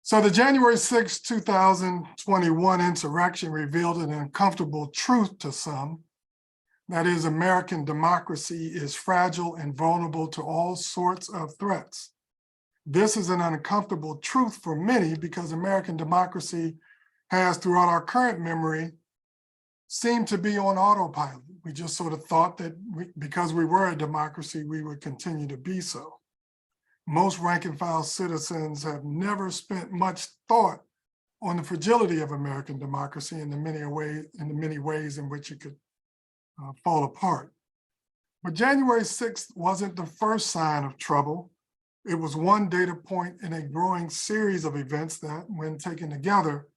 So the January 6, 2021 insurrection revealed an uncomfortable truth to some. That is, American democracy is fragile and vulnerable to all sorts of threats. This is an uncomfortable truth for many because American democracy has, throughout our current memory, seemed to be on autopilot. We just sort of thought that because we were a democracy, we would continue to be so. Most rank and file citizens have never spent much thought on the fragility of American democracy and the many ways in which it could fall apart. But January 6th wasn't the first sign of trouble. It was one data point in a growing series of events that, when taken together,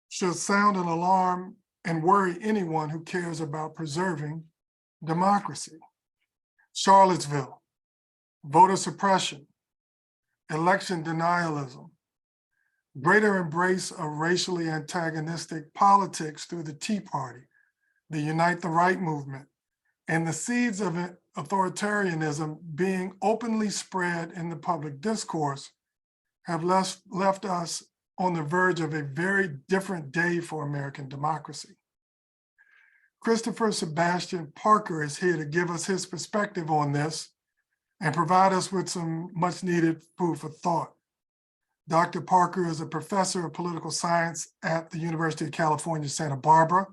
should sound an alarm and worry anyone who cares about preserving democracy. Charlottesville, voter suppression, election denialism, greater embrace of racially antagonistic politics through the Tea Party, the Unite the Right movement, and the seeds of authoritarianism being openly spread in the public discourse have left us on the verge of a very different day for American democracy. Christopher Sebastian Parker is here to give us his perspective on this and provide us with some much needed food for thought. Dr. Parker is a professor of political science at the University of California, Santa Barbara.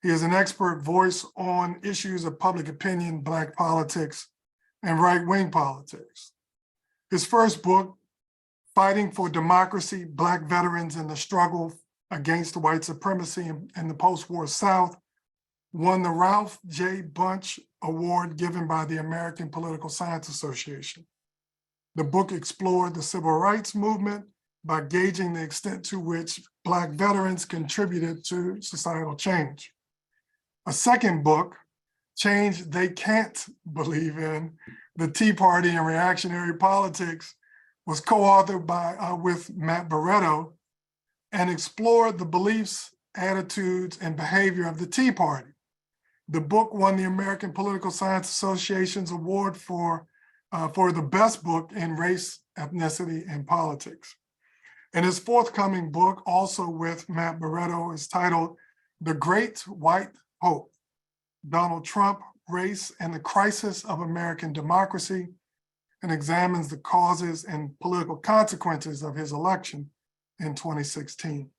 He is an expert voice on issues of public opinion, Black politics, and right-wing politics. His first book, Fighting for Democracy, Black Veterans in the Struggle Against White Supremacy in the Post-War South, won the Ralph J. Bunche Award given by the American Political Science Association. The book explored the civil rights movement by gauging the extent to which Black veterans contributed to societal change. A second book, Change They Can't Believe in, The Tea Party and Reactionary Politics, was co-authored with Matt Barretto and explored the beliefs, attitudes, and behavior of the Tea Party. The book won the American Political Science Association's award for the best book in race, ethnicity, and politics. And his forthcoming book, also with Matt Barretto, is titled The Great White Hope: Donald Trump, Race, and the Crisis of American Democracy, and examines the causes and political consequences of his election in 2016.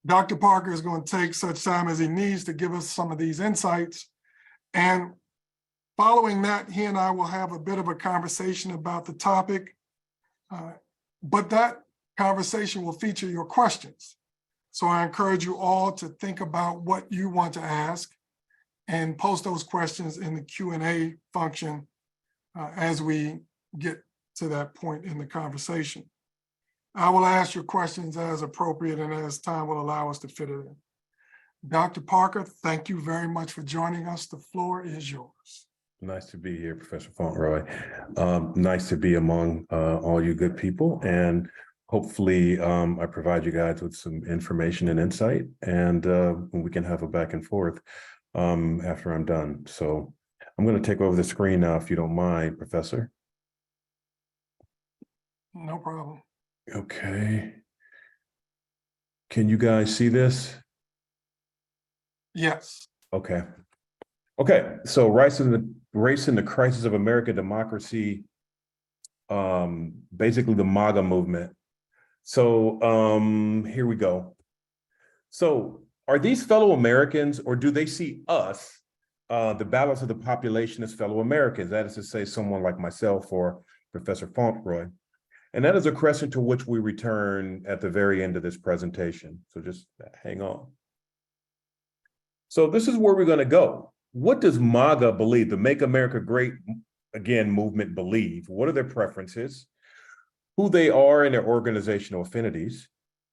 Dr. Parker is going to take such time as he needs to give us some of these insights. And following that, he and I will have a bit of a conversation about the topic, but that conversation will feature your questions. So I encourage you all to think about what you want to ask and post those questions in the Q&A function as we get to that point in the conversation. I will ask your questions as appropriate and as time will allow us to fit it in. Dr. Parker, thank you very much for joining us. The floor is yours. Nice to be here, Professor Fauntleroy. Nice to be among all you good people, and hopefully I provide you guys with some information and insight, and we can have a back and forth after I'm done. So I'm going to take over the screen now, if you don't mind, Professor. No problem. Okay. Can you guys see this? Yes. Okay. Okay, so race in the crisis of American democracy, basically the MAGA movement. So here we go. So are these fellow Americans, or do they see us, the balance of the population, as fellow Americans? That is to say, someone like myself or Professor Fauntleroy. And that is a question to which we return at the very end of this presentation. So just hang on. So this is where we're going to go. What does MAGA believe, the Make America Great Again movement, believe? What are their preferences? Who they are and their organizational affinities?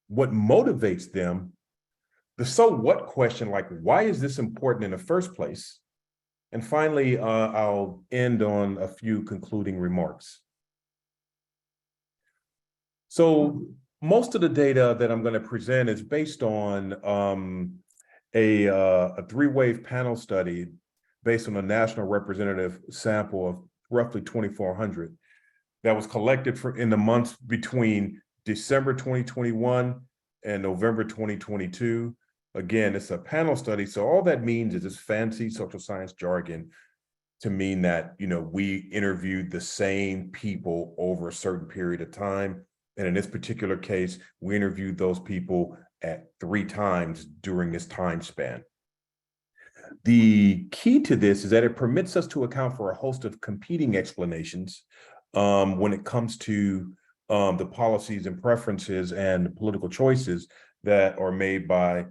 What motivates them? The so what question, like, why is this important in the first place? And finally, I'll end on a few concluding remarks. So most of the data that I'm going to present is based on a three-wave panel study based on a national representative sample of roughly 2,400 that was collected in the months between December 2021 and November 2022. Again, it's a panel study. So all that means is this fancy social science jargon to mean that, we interviewed the same people over a certain period of time. And in this particular case, we interviewed those people at 3 times during this time span. The key to this is that it permits us to account for a host of competing explanations when it comes to the policies and preferences and political choices that are made by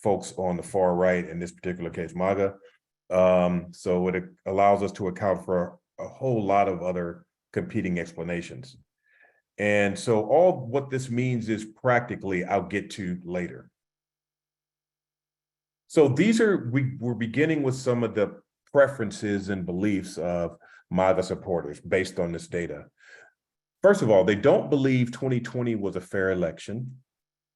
folks on the far right, in this particular case, MAGA. So it allows us to account for a whole lot of other competing explanations. And so all what this means is practically, I'll get to later. So we're beginning with some of the preferences and beliefs of MAGA supporters based on this data. First of all, they don't believe 2020 was a fair election.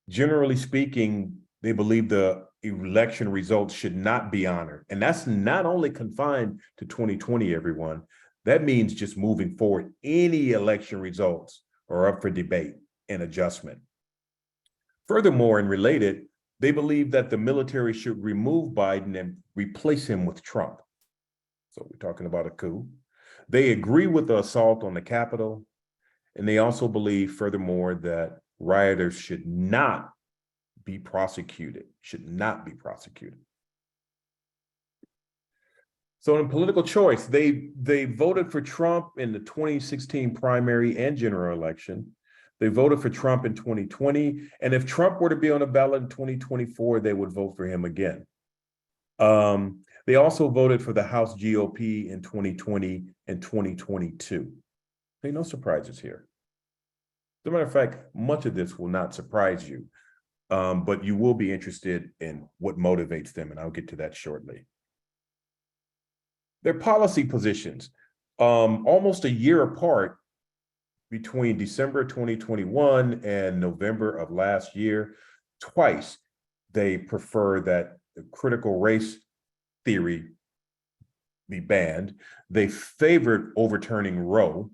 Generally speaking, they believe the election results should not be honored. And that's not only confined to 2020, everyone. That means just moving forward, any election results are up for debate and adjustment. Furthermore, and related, they believe that the military should remove Biden and replace him with Trump. So we're talking about a coup. They agree with the assault on the Capitol. And they also believe, furthermore, that rioters should not be prosecuted, So in political choice, they voted for Trump in the 2016 primary and general election. They voted for Trump in 2020. And if Trump were to be on the ballot in 2024, they would vote for him again. They also voted for the House GOP in 2020 and 2022. No surprises here. As a matter of fact, much of this will not surprise you, but you will be interested in what motivates them, and I'll get to that shortly. Their policy positions, almost a year apart between December 2021 and November of last year, twice they prefer that the critical race theory be banned. They favored overturning Roe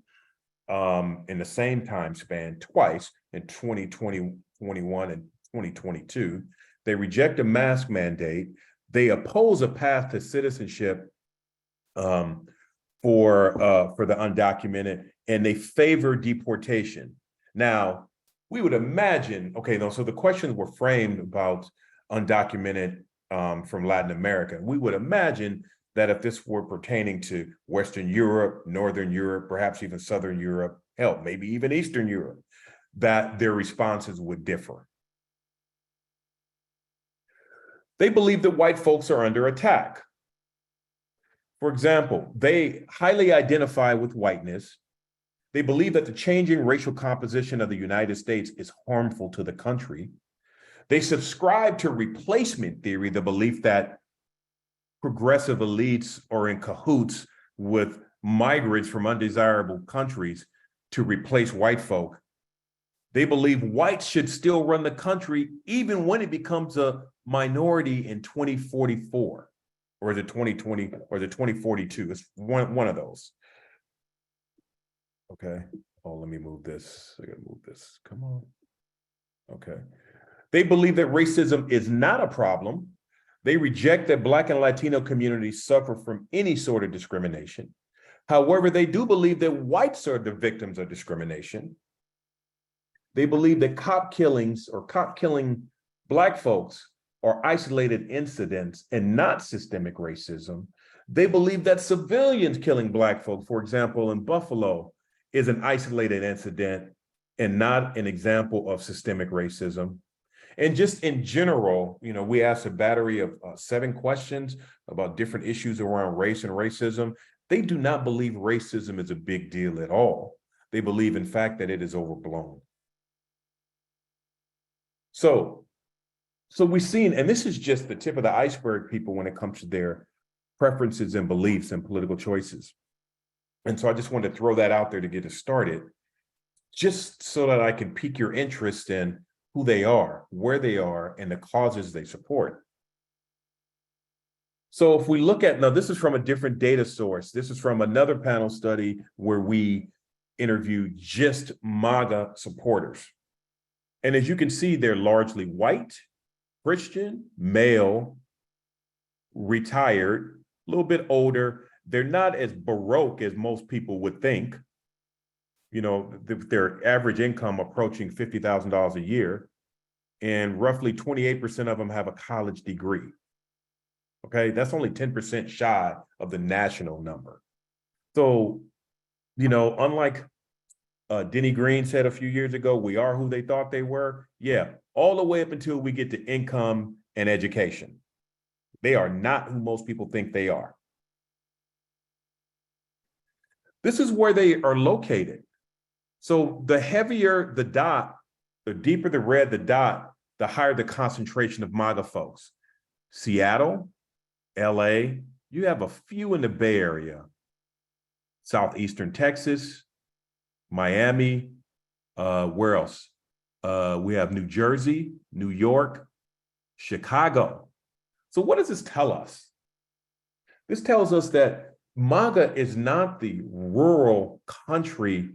in the same time span twice in 2021 and 2022. They reject a mask mandate. They oppose a path to citizenship for the undocumented, and they favor deportation. Now, we would imagine, so the questions were framed about undocumented from Latin America. We would imagine that if this were pertaining to Western Europe, Northern Europe, perhaps even Southern Europe, hell, maybe even Eastern Europe, that their responses would differ. They believe that white folks are under attack. For example, they highly identify with whiteness. They believe that the changing racial composition of the United States is harmful to the country. They subscribe to replacement theory, the belief that progressive elites are in cahoots with migrants from undesirable countries to replace white folk. They believe whites should still run the country even when it becomes a minority in 2044, or is it 2020, or is it 2042? It's one of those. Okay. Oh, let me move this. I gotta move this. Come on. Okay. They believe that racism is not a problem. They reject that Black and Latino communities suffer from any sort of discrimination. However, they do believe that whites are the victims of discrimination. They believe that cop killings or cop killing Black folks are isolated incidents and not systemic racism. They believe that civilians killing Black folks, for example, in Buffalo, is an isolated incident and not an example of systemic racism. And just in general, we asked a battery of 7 questions about different issues around race and racism. They do not believe racism is a big deal at all. They believe, in fact, that it is overblown. So we've seen, and this is just the tip of the iceberg, people, when it comes to their preferences and beliefs and political choices. And so I just wanted to throw that out there to get us started, just so that I can pique your interest in who they are, where they are, and the causes they support. So if we look at, now this is from a different data source. This is from another panel study where we interviewed just MAGA supporters. And as you can see, they're largely white, Christian, male, retired, a little bit older. They're not as Baroque as most people would think. You know, their average income approaching $50,000 a year, and roughly 28% of them have a college degree. Okay, that's only 10% shy of the national number. So, you know, unlike Denny Green said a few years ago, we are who they thought they were. Yeah, all the way up until we get to income and education. They are not who most people think they are. This is where they are located. So the heavier the dot, the deeper the red the dot, the higher the concentration of MAGA folks. Seattle, LA, you have a few in the Bay Area, Southeastern Texas, Miami, where else? We have New Jersey, New York, Chicago. So what does this tell us? This tells us that MAGA is not the rural country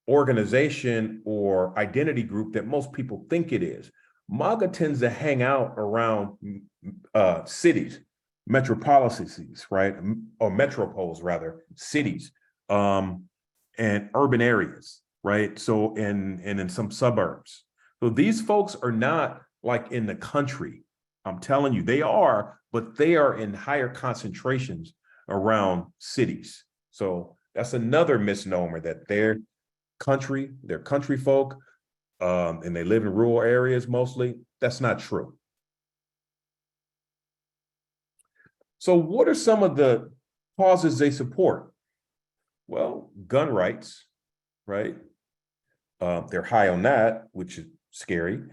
organization or identity group that most people think it is. MAGA tends to hang out around cities, metropolises, right? Or metropoles rather, cities, and urban areas, right? So, and in some suburbs. So these folks are not like in the country. I'm telling you, they are, but they are in higher concentrations around cities. So that's another misnomer that they're country folk, and they live in rural areas mostly. That's not true. So what are some of the causes they support? Well, gun rights, right? They're high on that, which is scary.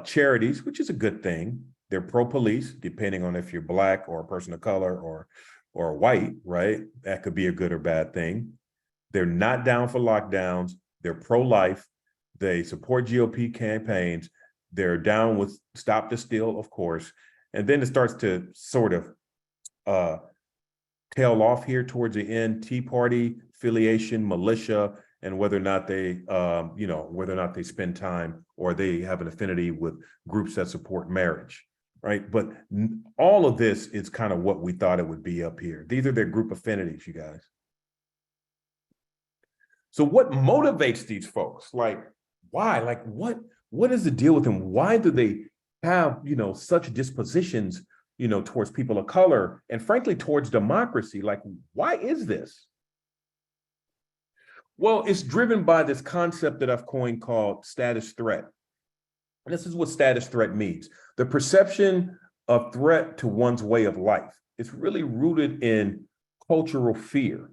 Charities, which is a good thing. They're pro-police, depending on if you're Black or a person of color or white, right? That could be a good or bad thing. They're not down for lockdowns. They're pro-life. They support GOP campaigns. They're down with Stop the Steal, of course. And then it starts to sort of tail off here towards the end: Tea Party affiliation, militia, and whether or not they, whether or not they spend time or they have an affinity with groups that support marriage, right? But all of this is kind of what we thought it would be up here. These are their group affinities, you guys. So what motivates these folks? Like, why? Like, what is the deal with them? Why do they have, such dispositions, towards people of color and frankly, towards democracy? Like, why is this? Well, it's driven by this concept that I've coined called status threat. And this is what status threat means: the perception of threat to one's way of life. It's really rooted in cultural fear.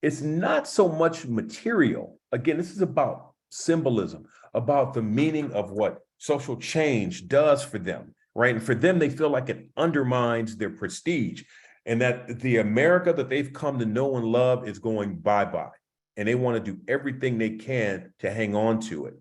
It's not so much material. Again, this is about symbolism, about the meaning of what social change does for them, right? And for them, they feel like it undermines their prestige and that the America that they've come to know and love is going bye-bye. And they want to do everything they can to hang on to it.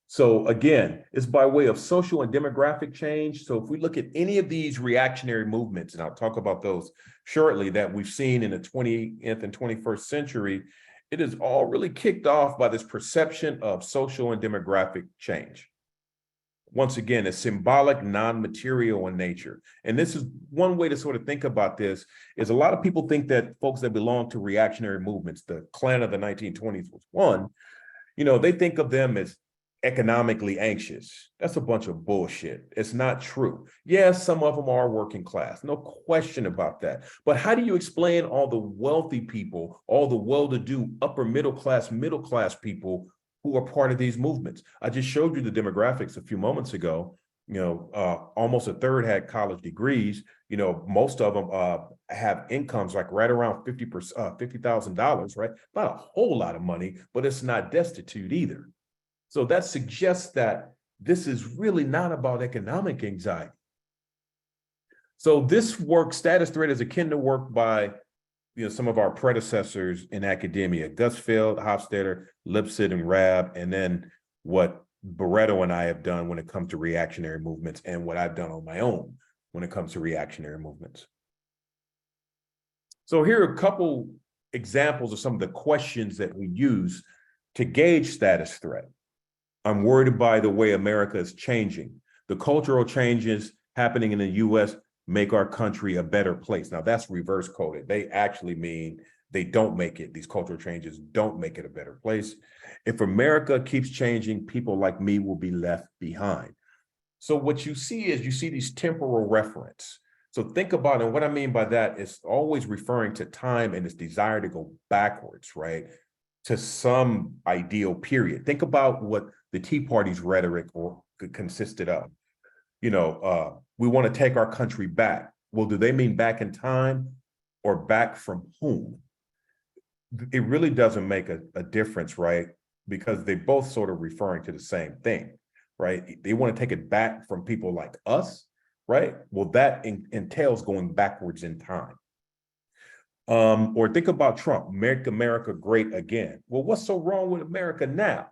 So again, it's by way of social and demographic change. So if we look at any of these reactionary movements, and I'll talk about those shortly, that we've seen in the 20th and 21st century, it is all really kicked off by this perception of social and demographic change. Once again, it's symbolic, non-material in nature. And this is one way to sort of think about this: is a lot of people think that folks that belong to reactionary movements, the Klan of the 1920s was one, they think of them as economically anxious. That's a bunch of bullshit. It's not true. Yes, some of them are working class, no question about that. But how do you explain all the wealthy people, all the well-to-do upper middle class people who are part of these movements? I just showed you the demographics a few moments ago. Almost a third had college degrees. Most of them have incomes like right around $50,000, right? Not a whole lot of money, but it's not destitute either. So that suggests that this is really not about economic anxiety. So this work, status threat, is akin to work by some of our predecessors in academia: Gusfeld, Hofstadter, Lipset, and Raab, and then what Barreto and I have done when it comes to reactionary movements, and what I've done on my own when it comes to reactionary movements. So here are a couple examples of some of the questions that we use to gauge status threat. I'm worried by the way America is changing. The cultural changes happening in the US make our country a better place. Now that's reverse coded. They actually mean they don't make it, these cultural changes don't make it a better place. If America keeps changing, people like me will be left behind. So what you see is you see these temporal reference. So think about it. And what I mean by that is always referring to time and its desire to go backwards, right? To some ideal period. Think about what the Tea Party's rhetoric consisted of. We want to take our country back. Well, do they mean back in time or back from whom? It really doesn't make a difference, right? Because they both sort of referring to the same thing, right? They want to take it back from people like us, right? Well, that entails going backwards in time. Or think about Trump, make America great again. Well, what's so wrong with America now?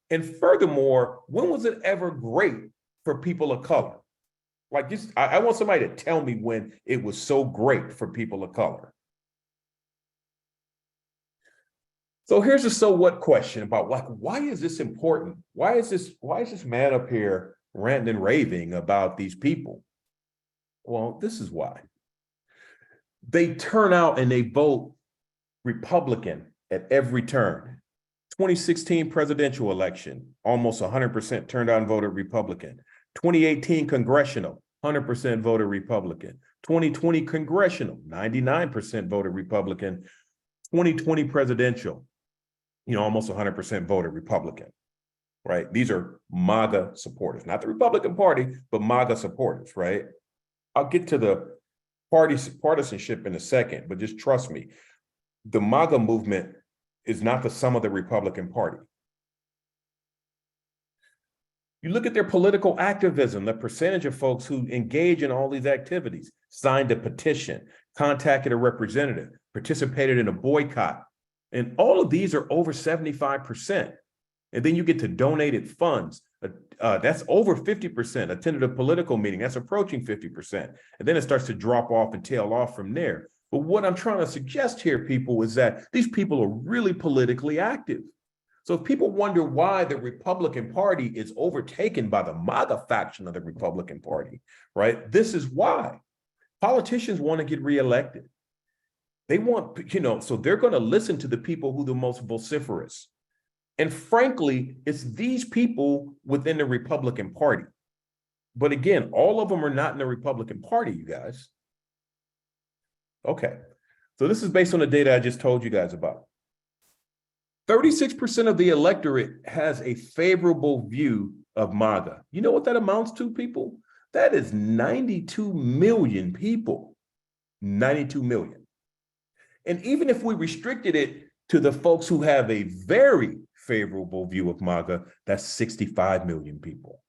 And furthermore, when was it ever great for people of color? Like, I want somebody to tell me when it was so great for people of color. So here's a so what question about why is this important? Why is this man up here ranting and raving about these people? Well, this is why. They turn out and they vote Republican at every turn. 2016 presidential election, almost 100% turned out and voted Republican. 2018 congressional, 100% voted Republican. 2020 congressional, 99% voted Republican. 2020 presidential, almost 100% voted Republican, right? These are MAGA supporters, not the Republican Party, but MAGA supporters, right? I'll get to the partisanship in a second, but just trust me, the MAGA movement is not the sum of the Republican Party. You look at their political activism, the percentage of folks who engage in all these activities, signed a petition, contacted a representative, participated in a boycott, and all of these are over 75%. And then you get to donated funds. That's over 50%. Attended a political meeting, that's approaching 50%. And then it starts to drop off and tail off from there. But what I'm trying to suggest here, people, is that these people are really politically active. So if people wonder why the Republican Party is overtaken by the MAGA faction of the Republican Party, right? This is why. Politicians want to get reelected. They want, so they're going to listen to the people who are the most vociferous. And frankly, it's these people within the Republican Party. But again, all of them are not in the Republican Party, you guys. Okay, so this is based on the data I just told you guys about. 36% of the electorate has a favorable view of MAGA. You know what that amounts to, people? That is 92 million people. 92 million. And even if we restricted it to the folks who have a very favorable view of MAGA, that's 65 million people.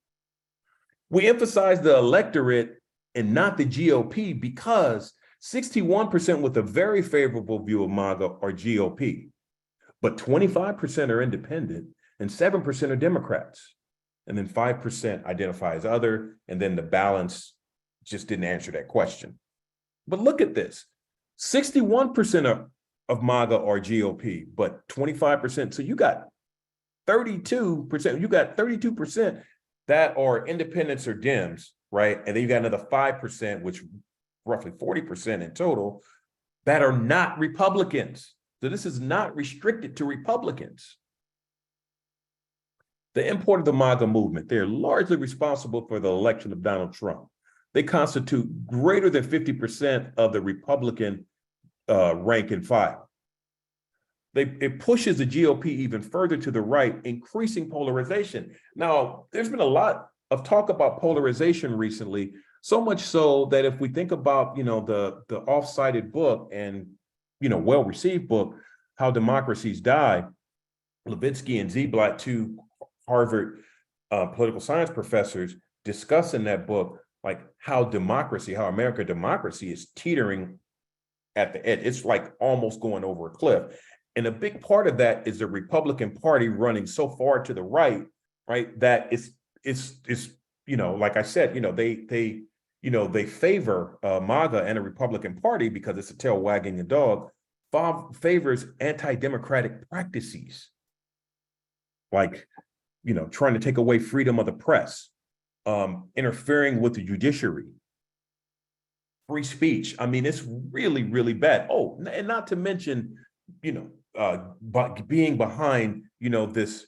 We emphasize the electorate and not the GOP because 61% with a very favorable view of MAGA are GOP, but 25% are independent and 7% are Democrats. And then 5% identify as other, and then the balance just didn't answer that question. But look at this. 61% of MAGA are GOP, but 25%. So you got 32%, you got 32% that are independents or Dems, right? And then you got another 5%, which roughly 40% in total, that are not Republicans. So this is not restricted to Republicans. The import of the MAGA movement, they're largely responsible for the election of Donald Trump. They constitute greater than 50% of the Republican rank and file. It pushes the GOP even further to the right, increasing polarization. Now, there's been a lot of talk about polarization recently, so much so that if we think about, the oft-cited book and, well-received book, How Democracies Die, Levitsky and Ziblatt, two Harvard political science professors, discuss in that book, like how American democracy is teetering at the edge. It's like almost going over a cliff. And a big part of that is the Republican Party running so far to the right, that it's like I said, they favor MAGA and a Republican Party because it's a tail wagging the dog. favors anti-democratic practices, like, trying to take away freedom of the press, interfering with the judiciary, free speech. I mean, it's really, really bad. Oh, and not to mention, but being behind, this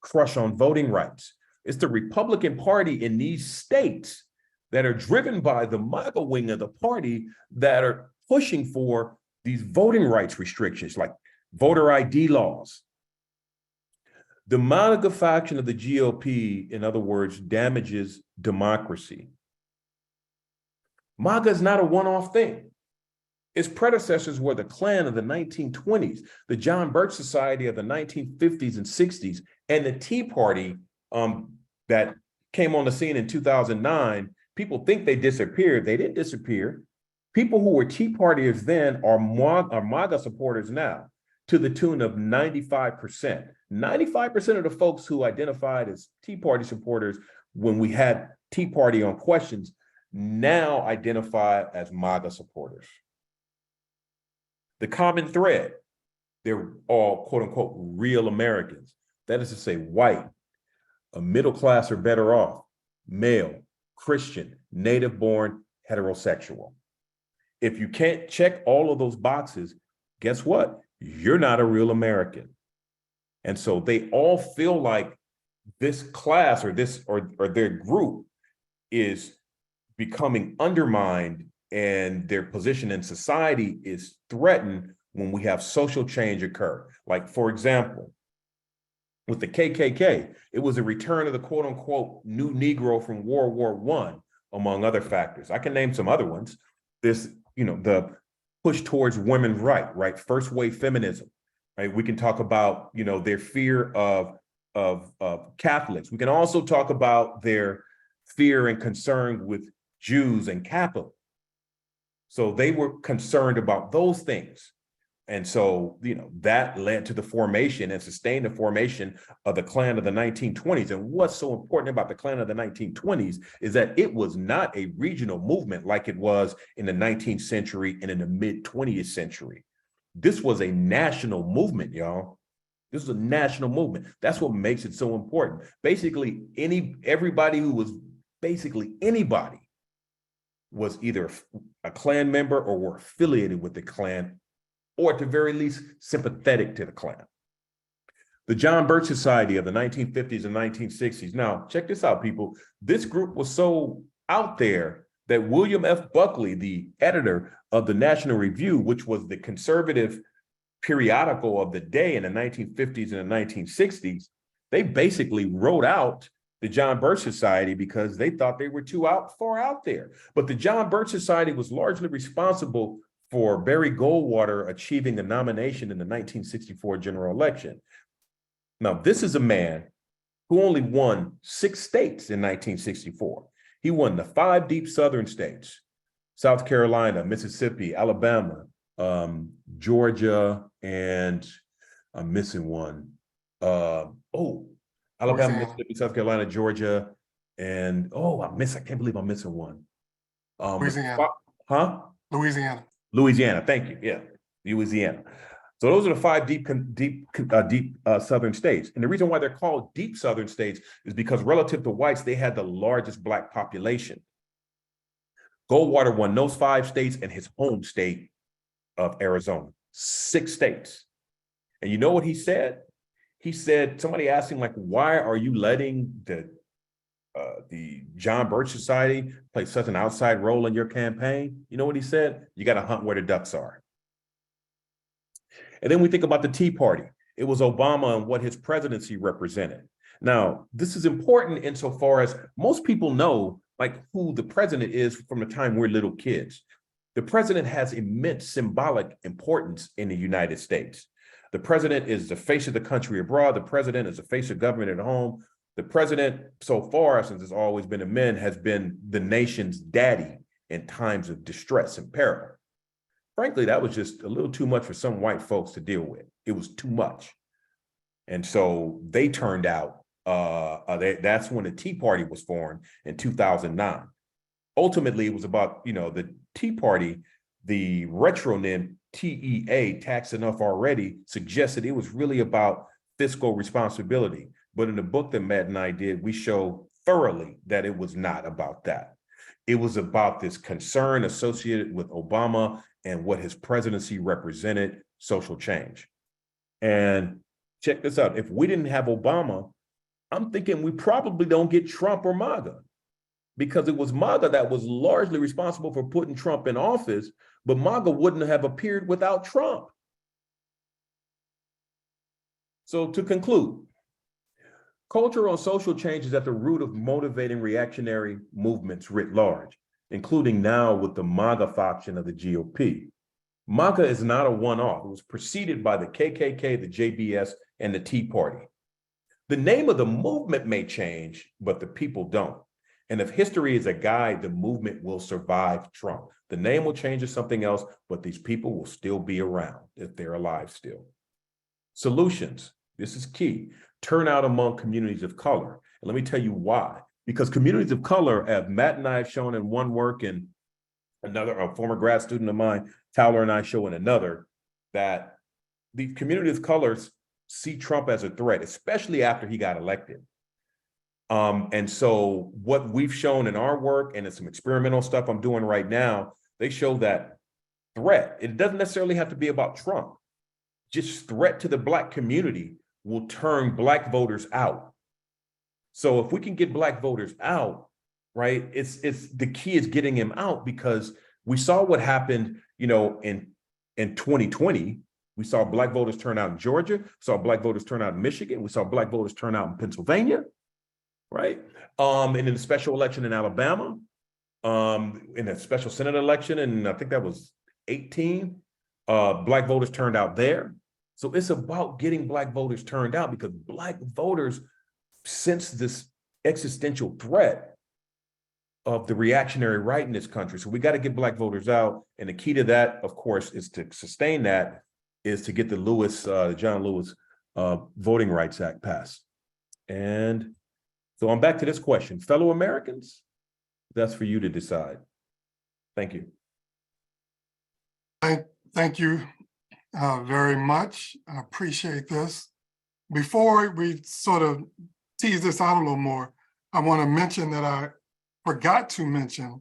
crush on voting rights. It's the Republican Party in these states that are driven by the MAGA wing of the party that are pushing for these voting rights restrictions, like voter ID laws. The MAGA faction of the GOP, in other words, damages democracy. MAGA is not a one-off thing. Its predecessors were the Klan of the 1920s, the John Birch Society of the 1950s and 60s, and the Tea Party that came on the scene in 2009. People think they disappeared. They didn't disappear. People who were Tea Partiers then are MAGA supporters now, to the tune of 95%. 95% of the folks who identified as Tea Party supporters when we had Tea Party on questions now identify as MAGA supporters. The common thread, they're all quote unquote real Americans. That is to say, white, a middle class or better off, male, Christian, native born, heterosexual. If you can't check all of those boxes, guess what? You're not a real American. And so they all feel like this class or their group is becoming undermined and their position in society is threatened when we have social change occur. Like, for example, with the KKK, it was a return of the quote unquote new Negro from World War I, among other factors. I can name some other ones. This, the push towards women's right? First wave feminism, right? We can talk about, their fear of Catholics. We can also talk about their fear and concern with Jews and capital. So they were concerned about those things. And so, that led to the formation and sustained the formation of the Klan of the 1920s. And what's so important about the Klan of the 1920s is that it was not a regional movement like it was in the 19th century and in the mid 20th century. This was a national movement, y'all. This is a national movement. That's what makes it so important. Basically, anybody was either a Klan member or were affiliated with the Klan, or at the very least, sympathetic to the Klan. The John Birch Society of the 1950s and 1960s. Now, check this out, people. This group was so out there that William F. Buckley, the editor of the National Review, which was the conservative periodical of the day in the 1950s and the 1960s, they basically wrote out the John Birch Society because they thought they were too far out there. But the John Birch Society was largely responsible for Barry Goldwater achieving the nomination in the 1964 general election. Now, this is a man who only won 6 states in 1964. He won the 5 deep Southern states, South Carolina, Mississippi, Alabama, Georgia, and I'm missing one. Alabama, Mississippi, South Carolina, Georgia, and I can't believe I'm missing one. Louisiana. Louisiana, thank you. Yeah, Louisiana. So those are the 5 deep Southern states. And the reason why they're called deep Southern states is because relative to whites, they had the largest Black population. Goldwater won those 5 states and his home state of Arizona, 6 states. And you know what he said? He said, somebody asked him, like, why are you letting the John Birch Society play such an outside role in your campaign? You know what he said? You got to hunt where the ducks are. And then we think about the Tea Party. It was Obama and what his presidency represented. Now, this is important insofar as most people know, like, who the president is from the time we're little kids. The president has immense symbolic importance in the United States. The president is the face of the country abroad. The president is the face of government at home. The president, so far, since it's always been a man, has been the nation's daddy in times of distress and peril. Frankly, that was just a little too much for some white folks to deal with. It was too much. And so they turned out, that's when the Tea Party was formed in 2009. Ultimately, it was about, the Tea Party the retronym TEA, tax enough already, suggested it was really about fiscal responsibility. But in the book that Matt and I did, we show thoroughly that it was not about that. It was about this concern associated with Obama and what his presidency represented, social change. And check this out. If we didn't have Obama, I'm thinking we probably don't get Trump or MAGA, because it was MAGA that was largely responsible for putting Trump in office, but MAGA wouldn't have appeared without Trump. So to conclude, cultural and social change is at the root of motivating reactionary movements writ large, including now with the MAGA faction of the GOP. MAGA is not a one-off. It was preceded by the KKK, the JBS, and the Tea Party. The name of the movement may change, but the people don't. And if history is a guide, the movement will survive Trump. The name will change to something else, but these people will still be around if they're alive still. Solutions, this is key. Turnout among communities of color. And let me tell you why. Because communities of color, as Matt and I have shown in one work, and another, a former grad student of mine, Tyler, and I show in another, that the communities of colors see Trump as a threat, especially after he got elected. And so what we've shown in our work, and it's some experimental stuff I'm doing right now, they show that threat. It doesn't necessarily have to be about Trump. Just threat to the Black community will turn Black voters out. So if we can get Black voters out, right, it's the key is getting him out, because we saw what happened, in 2020. We saw Black voters turn out in Georgia, saw Black voters turn out in Michigan, we saw Black voters turn out in Pennsylvania, right? And in the special election in Alabama, in a special Senate election, and I think that was 18, Black voters turned out there. So it's about getting Black voters turned out, because Black voters sense this existential threat of the reactionary right in this country. So we got to get Black voters out. And the key to that, of course, is to sustain that, is to get the John Lewis Voting Rights Act passed. And so I'm back to this question. Fellow Americans, that's for you to decide. Thank you. Thank you very much. I appreciate this. Before we sort of tease this out a little more, I want to mention that I forgot to mention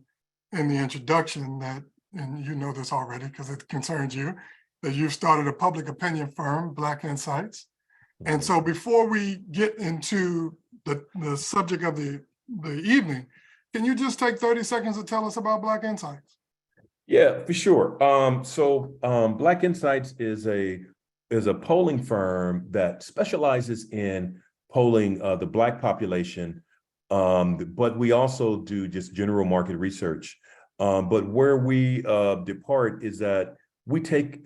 in the introduction that, and you know this already because it concerns you, that you've started a public opinion firm, Black Insights. And so before we get into the subject of the evening, can you just take 30 seconds to tell us about Black Insights? Yeah, for sure. Black Insights is a polling firm that specializes in polling the Black population, but we also do just general market research. But where we depart is that we take,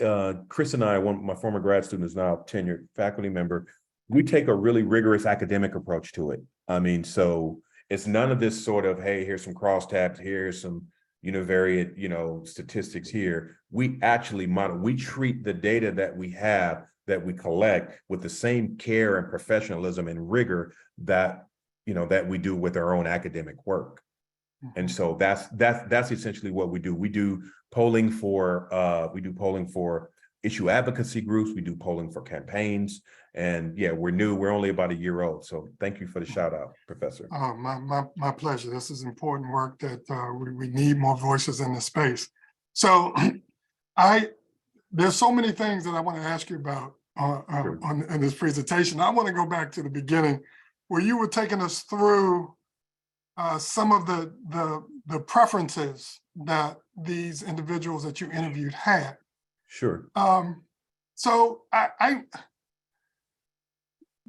Chris and I, my former grad student is now a tenured faculty member, we take a really rigorous academic approach to it. I mean, so it's none of this sort of, hey, here's some crosstabs, here's some univariate, statistics here. We actually we treat the data that we have, that we collect, with the same care and professionalism and rigor that, that we do with our own academic work. And so that's essentially what we do. We do polling for issue advocacy groups. We do polling for campaigns. And yeah, we're new. We're only about a year old. So thank you for the shout out, Professor. Oh, my pleasure. This is important work that we need more voices in the space. So there's so many things that I want to ask you about in this presentation. I want to go back to the beginning where you were taking us through some of the preferences that these individuals that you interviewed had. Sure. So I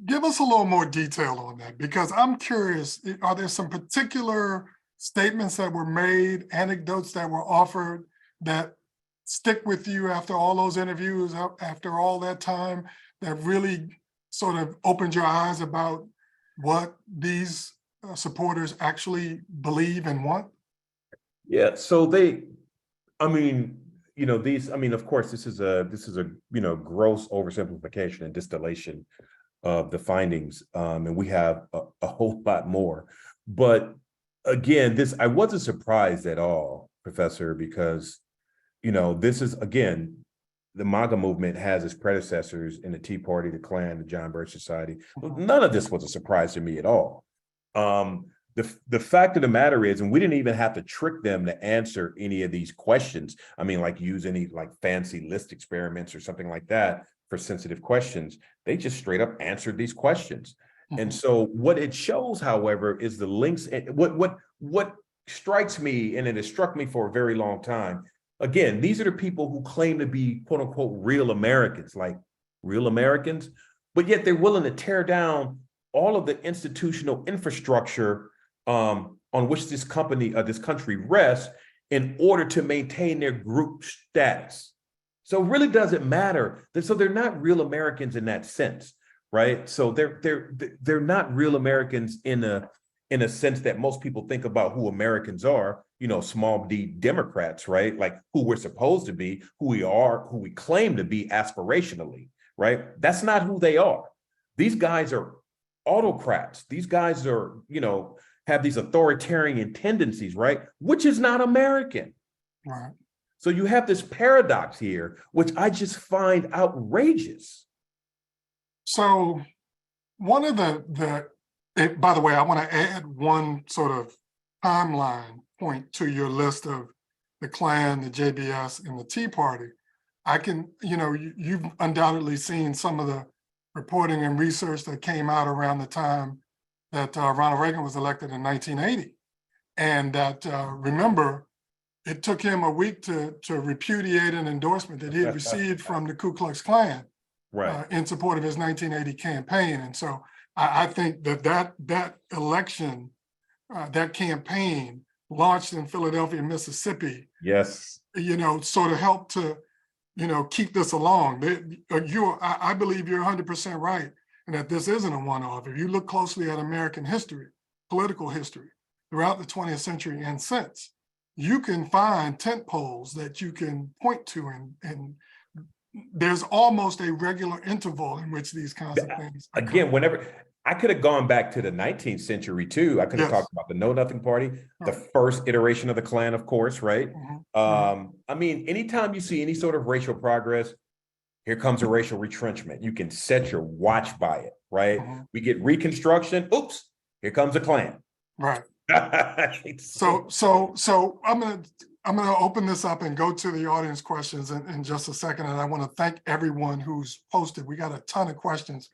give us a little more detail on that, because I'm curious, are there some particular statements that were made, anecdotes that were offered that stick with you after all those interviews, after all that time, that really sort of opened your eyes about what these supporters actually believe and want? Yeah, so of course, this is a gross oversimplification and distillation of the findings, and we have a whole lot more. But again, I wasn't surprised at all, Professor, because this is, again, the MAGA movement has its predecessors in the Tea Party, the Klan, the John Birch Society. None of this was a surprise to me at all. The fact of the matter is, and we didn't even have to trick them to answer any of these questions. I mean, like use any like fancy list experiments or something like that for sensitive questions. They just straight up answered these questions. And so what it shows, however, is the links. What strikes me, and it has struck me for a very long time. Again, these are the people who claim to be quote unquote real Americans, like real Americans, but yet they're willing to tear down all of the institutional infrastructure on which this country rests in order to maintain their group status. So it really doesn't matter. So they're not real Americans in that sense, right? So they're not real Americans in a sense that most people think about who Americans are, small d Democrats, right? Like who we're supposed to be, who we are, who we claim to be aspirationally, right? That's not who they are. These guys are autocrats. These guys are, have these authoritarian tendencies, right? Which is not American. Right. So you have this paradox here, which I just find outrageous. So one of by the way, I want to add one sort of timeline point to your list of the Klan, the JBS, and the Tea Party. I can, you've undoubtedly seen some of the reporting and research that came out around the time that Ronald Reagan was elected in 1980. And that, remember, it took him a week to repudiate an endorsement that he had received from the Ku Klux Klan, right, in support of his 1980 campaign. And so I think that election, that campaign launched in Philadelphia, Mississippi, yes, sort of helped to, keep this along. I believe you're 100% right, and that this isn't a one-off. If you look closely at American history, political history, throughout the 20th century and since, you can find tent poles that you can point to, and there's almost a regular interval in which these kinds of things occur. Again, whenever I could have gone back to the 19th century too. I could have talked about the Know Nothing Party, the first iteration of the Klan, of course, right? I mean, anytime you see any sort of racial progress, here comes a racial retrenchment. You can set your watch by it, right? We get Reconstruction. Oops, here comes a Klan. Right. So I'm gonna open this up and go to the audience questions in just a second. And I want to thank everyone who's posted. We got a ton of questions.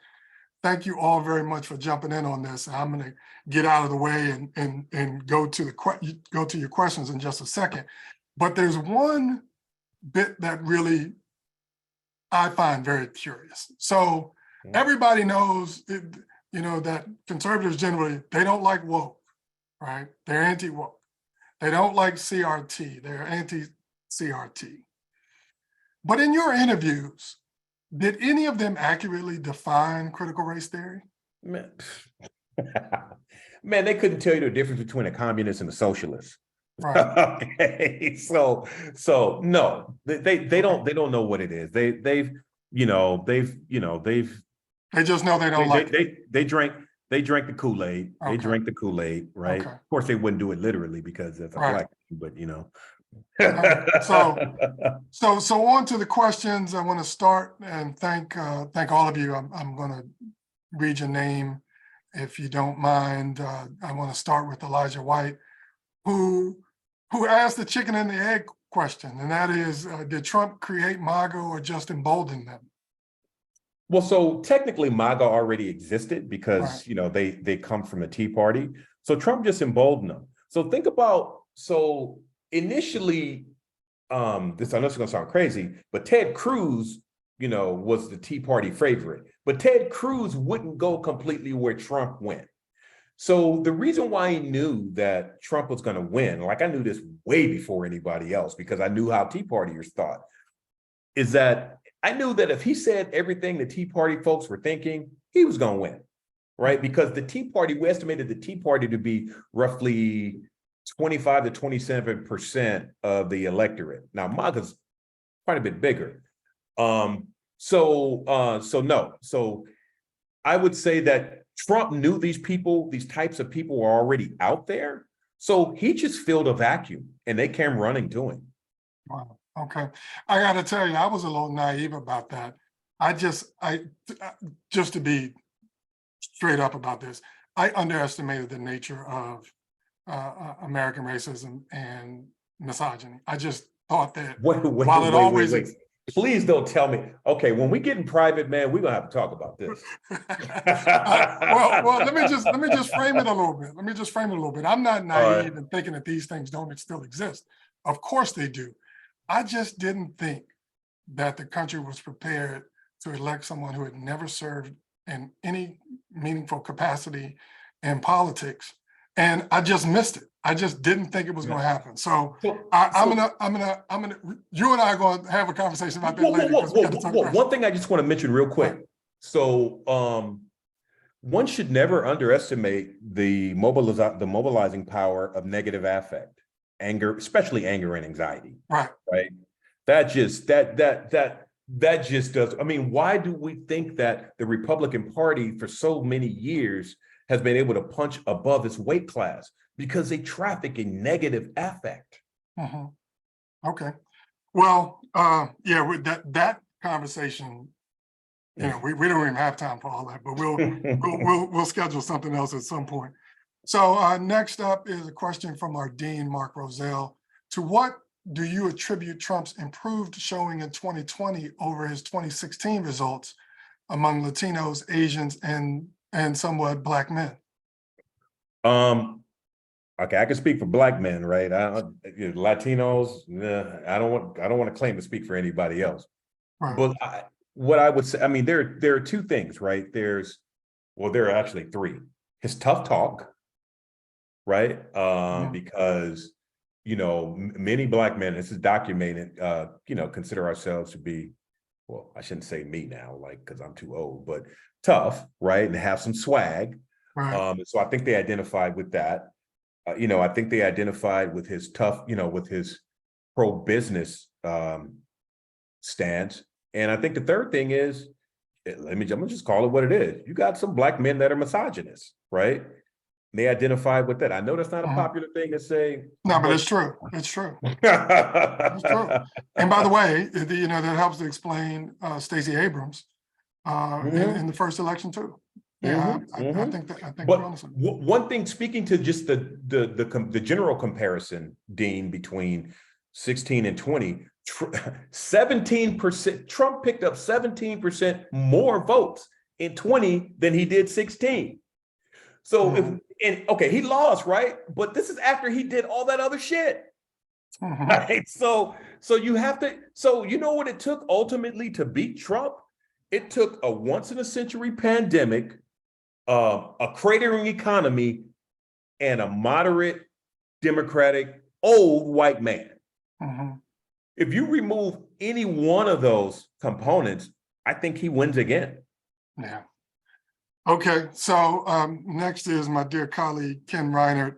Thank you all very much for jumping in on this. I'm going to get out of the way and go to your questions in just a second. But there's one bit that really I find very curious. So everybody knows, that conservatives generally, they don't like woke, right? They're anti-woke. They don't like CRT. They're anti-CRT. But in your interviews, did any of them accurately define critical race theory? Man, they couldn't tell you the difference between a communist and a socialist. Right. Okay, so no, they don't know what it is. They just know they don't like it. They drank the Kool-Aid. Okay. They drank the Kool-Aid, right? Okay. Of course, they wouldn't do it literally because it's a black, but So on to the questions. I want to start and thank all of you. I'm going to read your name if you don't mind. I want to start with Elijah White, who asked the chicken and the egg question, and that is, did Trump create MAGA or just embolden them? Well, so technically MAGA already existed because they come from the Tea Party. So Trump just emboldened them. So think about, initially, this, I know it's going to sound crazy, but Ted Cruz, was the Tea Party favorite. But Ted Cruz wouldn't go completely where Trump went. So the reason why he knew that Trump was going to win, like I knew this way before anybody else because I knew how Tea Partiers thought, is that I knew that if he said everything the Tea Party folks were thinking, he was going to win, right? Because the Tea Party, we estimated the Tea Party to be roughly 25 to 27% of the electorate. Now, MAGA's quite a bit bigger. So I would say that Trump knew these types of people were already out there. So he just filled a vacuum and they came running to him. Wow. Okay. I got to tell you, I was a little naive about that. Just to be straight up about this, I underestimated the nature of American racism and misogyny. I just thought that while it always Wait. Please don't tell me. Okay, when we get in private, man, we're gonna have to talk about this. let me just frame it a little bit. Let me just frame it a little bit. I'm not All right. naive in thinking that these things don't still exist. Of course they do. I just didn't think that the country was prepared to elect someone who had never served in any meaningful capacity in politics, and I just missed it. I just didn't think it was going to happen. So I'm gonna. You and I are going to have a conversation about that later. One thing I just want to mention real quick. Right. So one should never underestimate the mobilizing power of negative affect, anger, especially anger and anxiety. Right. Right. That just does. I mean, why do we think that the Republican Party for so many years has been able to punch above its weight class? Because they traffic in negative affect. Mm-hmm. Okay. Well, yeah, with that conversation, you know, we don't even have time for all that, but we'll schedule something else at some point. So next up is a question from our dean, Mark Rozelle. To what do you attribute Trump's improved showing in 2020 over his 2016 results among Latinos, Asians, and somewhat Black men? Okay, I can speak for Black men, right? Latinos, I don't want to claim to speak for anybody else. Right. But what I would say, I mean, there are two things, right? There are actually three. His tough talk, right? Because many Black men, this is documented, consider ourselves to be, well, I shouldn't say me now, like, because I'm too old, but tough, right? And have some swag. Right. So I think they identified with that. I think they identified with his tough, with his pro-business stance. And I think the third thing is, I'm gonna just call it what it is. You got some Black men that are misogynists, right? They identify with that. I know that's not a popular thing to say. No, but it's true. It's true. It's true. And by the way, that helps to explain Stacey Abrams in the first election too. Yeah, I think that. But one thing, speaking to just the general comparison, Dean, between 16 and 20, 17%. Trump picked up 17% more votes in 20 than he did 16. So he lost, right? But this is after he did all that other shit. Right? So you have to. So you know what it took ultimately to beat Trump? It took a once-in-a-century pandemic, a cratering economy, and a moderate Democratic old white man. If you remove any one of those components, I think he wins again. Yeah. Okay, so next is my dear colleague, Ken Reinert,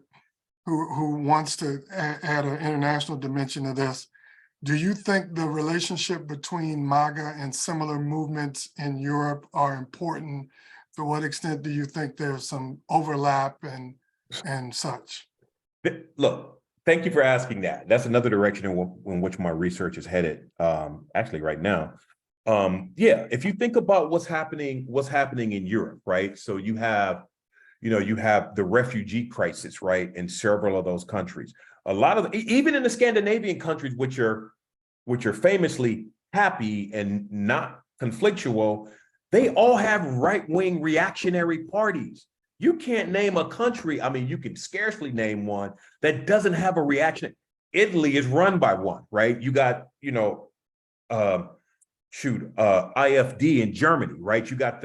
who wants to add an international dimension to this. Do you think the relationship between MAGA and similar movements in Europe are important? To what extent do you think there's some overlap and such? Look, thank you for asking that. That's another direction in which my research is headed, actually right now. If you think about what's happening in Europe, right? So you have the refugee crisis, right, in several of those countries. A lot of even in the Scandinavian countries, which are famously happy and not conflictual, they all have right-wing reactionary parties. You can't name a country, I mean, you can scarcely name one that doesn't have a reaction. Italy is run by one, right? You got, IFD in Germany, right? You got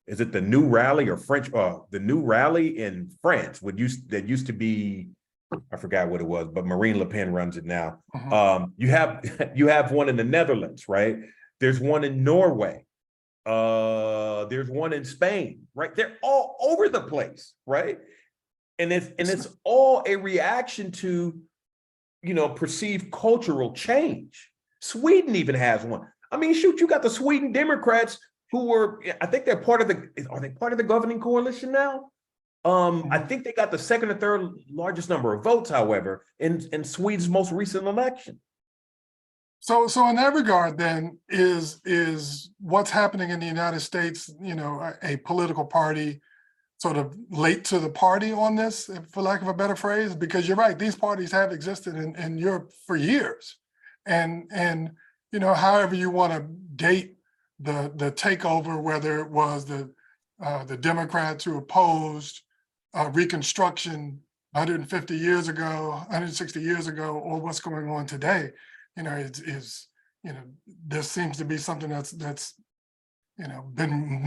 is it the New Rally or French, the New Rally in France, that used to be, I forgot what it was, but Marine Le Pen runs it now. You have one in the Netherlands, right? There's one in Norway. There's one in Spain, right? They're all over the place, right? And it's all a reaction to, perceived cultural change. Sweden even has one. I mean, shoot, you got the Sweden Democrats who were, I think are they part of the governing coalition now? I think they got the second or third largest number of votes, however, in Sweden's most recent election. So in that regard, then, is what's happening in the United States, a political party sort of late to the party on this, for lack of a better phrase? Because you're right, these parties have existed in Europe for years. And however you want to date the takeover, whether it was the Democrats who opposed Reconstruction 150 years ago, 160 years ago, or what's going on today, this seems to be something that's been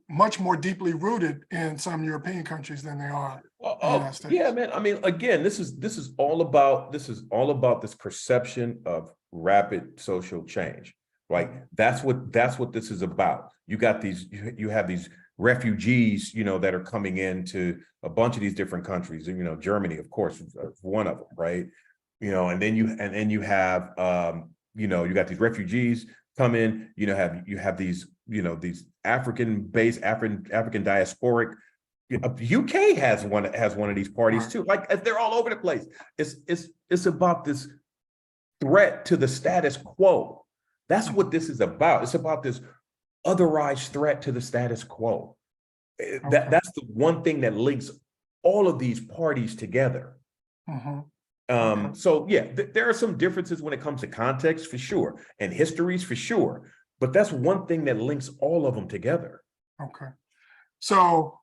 much more deeply rooted in some European countries than they are in the United States. Yeah, man. I mean, again, this is all about this perception of rapid social change, right? That's what this is about. You have these refugees, that are coming into a bunch of these different countries. Germany, of course, is one of them, right? And then you have you got these refugees come in. You have these African-based African diasporic. UK has one of these parties too. Like, they're all over the place. It's about this threat to the status quo. That's what this is about. It's about this otherized threat to the status quo. That's the one thing that links all of these parties together. So yeah, there are some differences when it comes to context, for sure, and histories, for sure. But that's one thing that links all of them together. Okay. So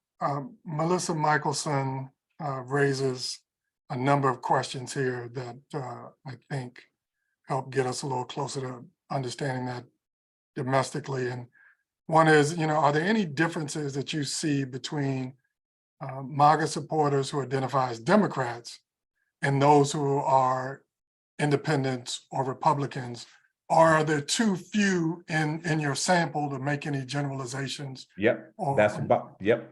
Melissa Michelson raises a number of questions here that I think help get us a little closer to understanding that domestically. And one is, are there any differences that you see between MAGA supporters who identify as Democrats and those who are independents or Republicans? Or are there too few in your sample to make any generalizations? Yep,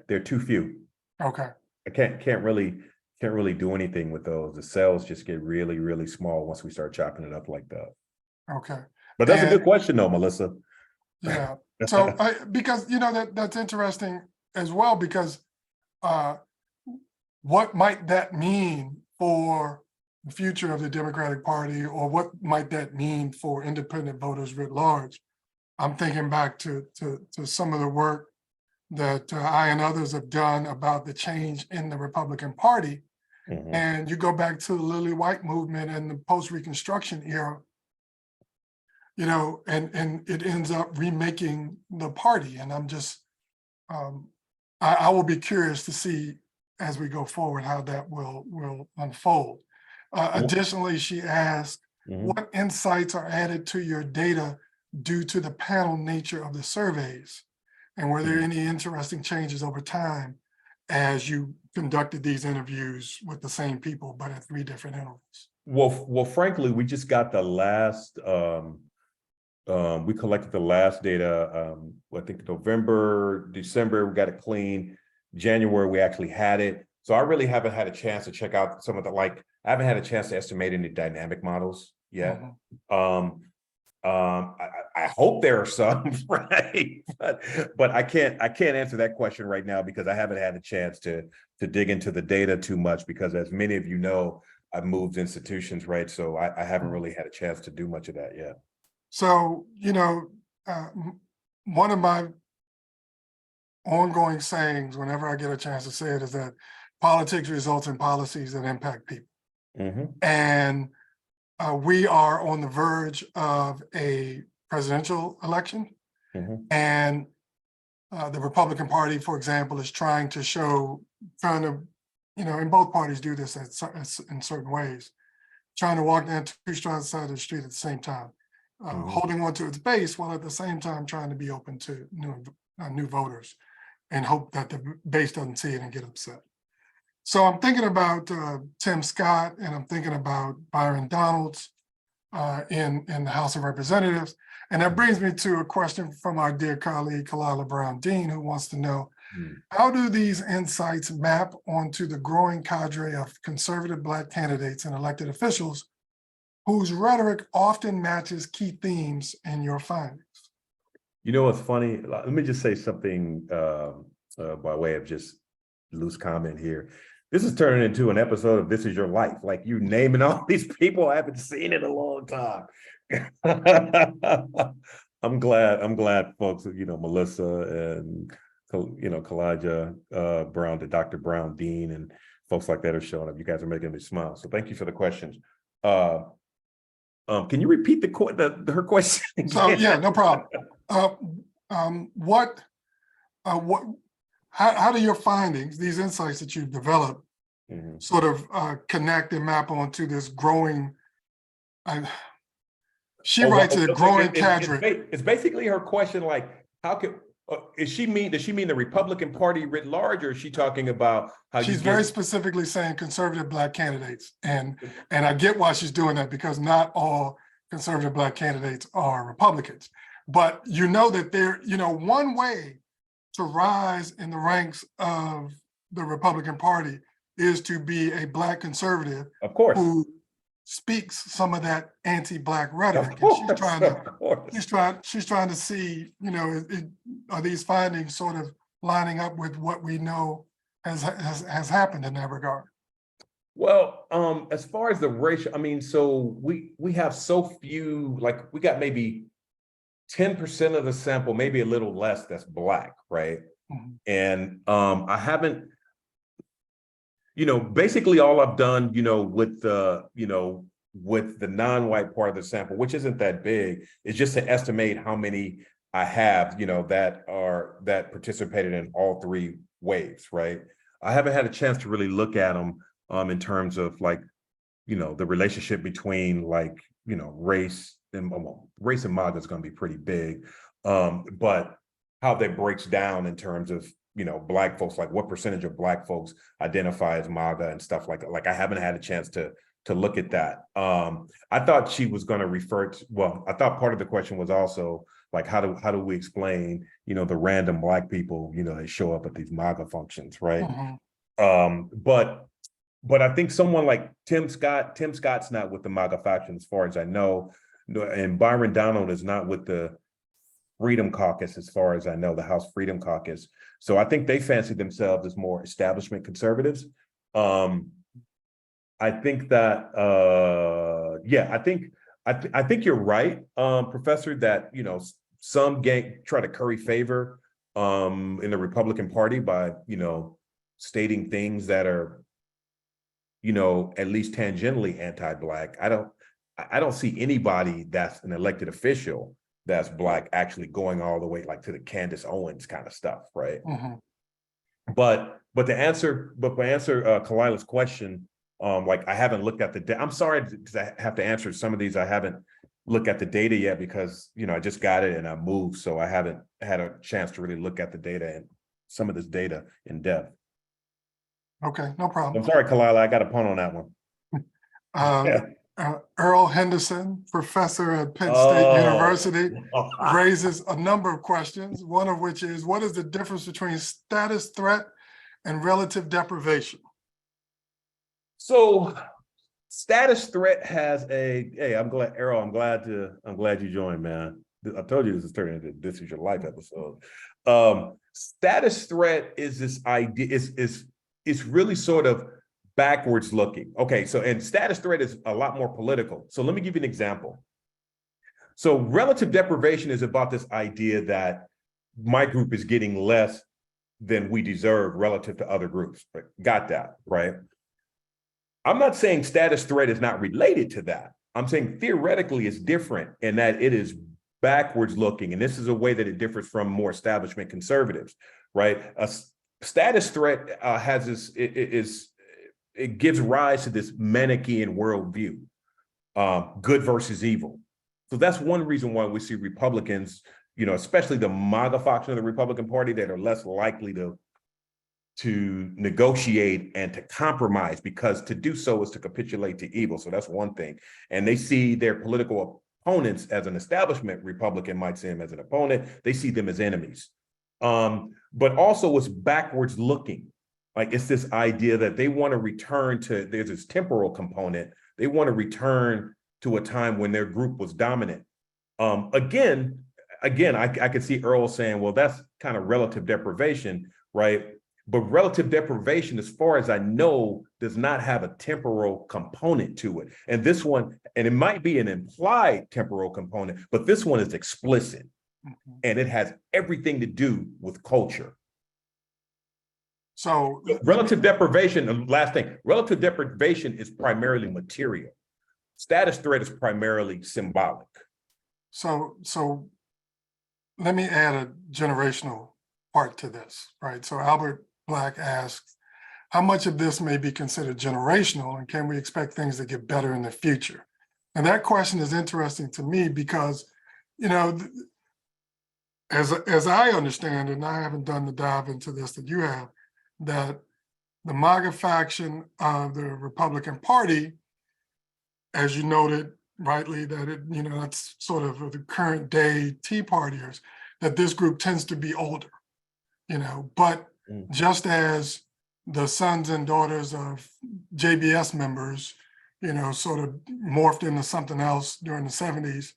they're too few. Okay. I can't really do anything with those. The cells just get really, really small once we start chopping it up like that. Okay. But that's a good question though, Melissa. Yeah. So because that's interesting as well, because what might that mean for the future of the Democratic Party, or what might that mean for independent voters writ large? I'm thinking back to some of the work that I and others have done about the change in the Republican Party. And you go back to the Lily White movement and the post-Reconstruction era, and it ends up remaking the party. And I'm just, I will be curious to see as we go forward how that will unfold. Additionally, she asked, what insights are added to your data due to the panel nature of the surveys? And were there any interesting changes over time as you conducted these interviews with the same people, but at 3 different intervals? Well, frankly, we just got the last, we collected the last data, I think November, December, we got it clean. January, we actually had it. So I really haven't had a chance to check out some of the, I haven't had a chance to estimate any dynamic models yet. I hope there are some, right? But I can't answer that question right now because I haven't had a chance to dig into the data too much, because as many of you know, I've moved institutions, right? So I haven't really had a chance to do much of that yet. So, one of my ongoing sayings, whenever I get a chance to say it, is that politics results in policies that impact people. And we are on the verge of a presidential election. And the Republican Party, for example, is trying to, and both parties do this in certain ways, trying to walk down 2 sides of the street at the same time, holding on to its base while at the same time trying to be open to new voters and hope that the base doesn't see it and get upset. So I'm thinking about Tim Scott, and I'm thinking about Byron Donalds in the House of Representatives. And that brings me to a question from our dear colleague, Kalila Brown-Dean, who wants to know, how do these insights map onto the growing cadre of conservative Black candidates and elected officials whose rhetoric often matches key themes in your findings? You know what's funny? Let me just say something by way of just loose comment here. This is turning into an episode of This Is Your Life. Like you naming all these people I haven't seen in a long time. I'm glad folks, Melissa and Kalijah Brown, the Dr. Brown Dean, and folks like that are showing up. You guys are making me smile. So thank you for the questions. Can you repeat her question again? So yeah, no problem. How do your findings, these insights that you've developed, sort of connect and map onto this growing? She writes a growing cadre. It's basically her question, like, how can does she mean the Republican Party writ large, or is she talking about how she's very specifically saying conservative Black candidates, and I get why she's doing that, because not all conservative Black candidates are Republicans, but that one way to rise in the ranks of the Republican Party is to be a Black conservative, of course, who speaks some of that anti-Black rhetoric. She's trying to see, are these findings sort of lining up with what we know has happened in that regard? Well, as far as the racial, so we have so few, like we got maybe 10% of the sample, maybe a little less, that's Black, right? And I haven't, basically all I've done, with the non-white part of the sample, which isn't that big, is just to estimate how many I have, that participated in all three waves, right? I haven't had a chance to really look at them in terms of the relationship between race and MAGA is going to be pretty big, but how that breaks down in terms of Black folks, like what percentage of Black folks identify as MAGA and stuff like I haven't had a chance to look at that. I thought she was going to refer to, I thought part of the question was also like, how do we explain, the random Black people, that show up at these MAGA functions, right? But I think someone like Tim Scott's not with the MAGA faction, as far as I know, and Byron Donald is not with the Freedom Caucus, as far as I know, the House Freedom Caucus. So I think they fancy themselves as more establishment conservatives. I think that, I think you're right, Professor, that, some try to curry favor in the Republican Party by, stating things that are, at least tangentially anti-Black. I don't see anybody that's an elected official that's Black actually going all the way to the Candace Owens kind of stuff, right? But to answer Kalilah's question, I haven't looked at the data. I'm sorry because I have to answer some of these. I haven't looked at the data yet because I just got it and I moved, so I haven't had a chance to really look at the data and some of this data in depth. Okay, no problem. I'm sorry, Kalilah, I got a pun on that one. Earl Henderson, professor at Penn State University, raises a number of questions, one of which is, what is the difference between status threat and relative deprivation? So status threat has I'm glad you joined, man. I told you this is turning into This Is Your Life episode. Status threat is this idea, it's really sort of backwards looking. Okay, so and status threat is a lot more political. So let me give you an example. So relative deprivation is about this idea that my group is getting less than we deserve relative to other groups. Right? Got that, right? I'm not saying status threat is not related to that. I'm saying theoretically it's different in that it is backwards looking. And this is a way that it differs from more establishment conservatives, right? A status threat has this, it gives rise to this Manichaean worldview, good versus evil. So that's one reason why we see Republicans, especially the MAGA faction of the Republican Party, that are less likely to negotiate and to compromise, because to do so is to capitulate to evil. So that's one thing. And they see their political opponents, as an establishment Republican might see them as an opponent, they see them as enemies. But also it's backwards looking. Like it's this idea that they want to return to, there's this temporal component. They want to return to a time when their group was dominant. Again, I could see Earl saying, well, that's kind of relative deprivation, right? But relative deprivation, as far as I know, does not have a temporal component to it. And this one, and it might be an implied temporal component, but this one is explicit. Mhm. And it has everything to do with culture. So Relative deprivation, last thing, relative deprivation is primarily material. Status threat is primarily symbolic. So let me add a generational part to this, right? So Albert Black asks, how much of this may be considered generational, and can we expect things to get better in the future? And that question is interesting to me because, you know, as I understand it, and I haven't done the dive into this that you have, that the MAGA faction of the Republican Party, as you noted rightly, that it, you know, that's sort of the current day Tea Partiers, that this group tends to be older, you know, but just as the sons and daughters of JBS members, you know, sort of morphed into something else during the 70s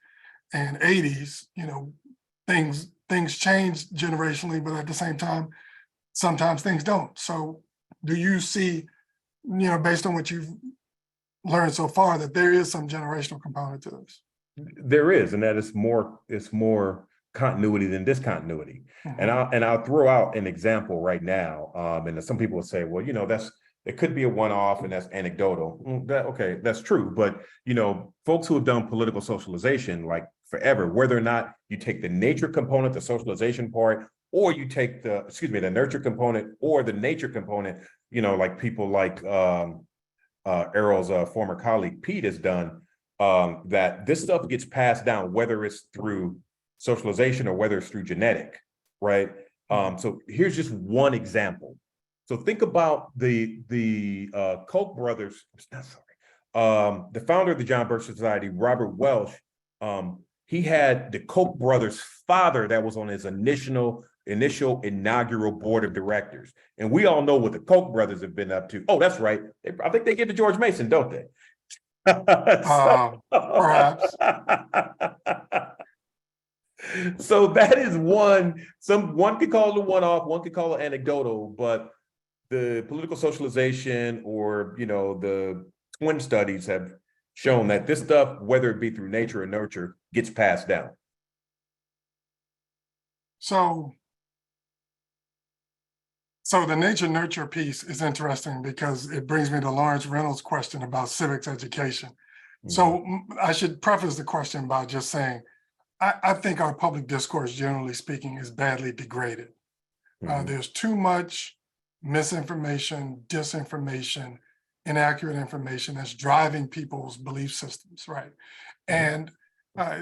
and 80s, you know, things change generationally, but at the same time, sometimes things don't. So do you see, you know, based on what you've learned so far, that there is some generational component to this? There is, and that it's more continuity than discontinuity. Mhm. And I'll throw out an example right now. And some people will say, well, you know, it could be a one-off and that's anecdotal. Okay, that's true. But, you know, folks who have done political socialization like forever, whether or not you take the nature component, the socialization part, or you take the nurture component or the nature component, you know, like people like Errol's former colleague Pete has done, that this stuff gets passed down, whether it's through socialization or whether it's through genetic, right? So here's just one example. So think about the Koch brothers. The founder of the John Birch Society, Robert Welsh. He had the Koch brothers' father that was on his initial inaugural board of directors. And we all know what the Koch brothers have been up to. Oh, that's right. I think they give to George Mason, don't they? Perhaps. So that is one could call it a one-off, one could call it anecdotal, but the political socialization or, you know, the twin studies have shown that this stuff, whether it be through nature or nurture, gets passed down. So the nature nurture piece is interesting because it brings me to Lawrence Reynolds' question about civics education. So I should preface the question by just saying, I think our public discourse, generally speaking, is badly degraded. There's too much misinformation, disinformation, inaccurate information that's driving people's belief systems, right? And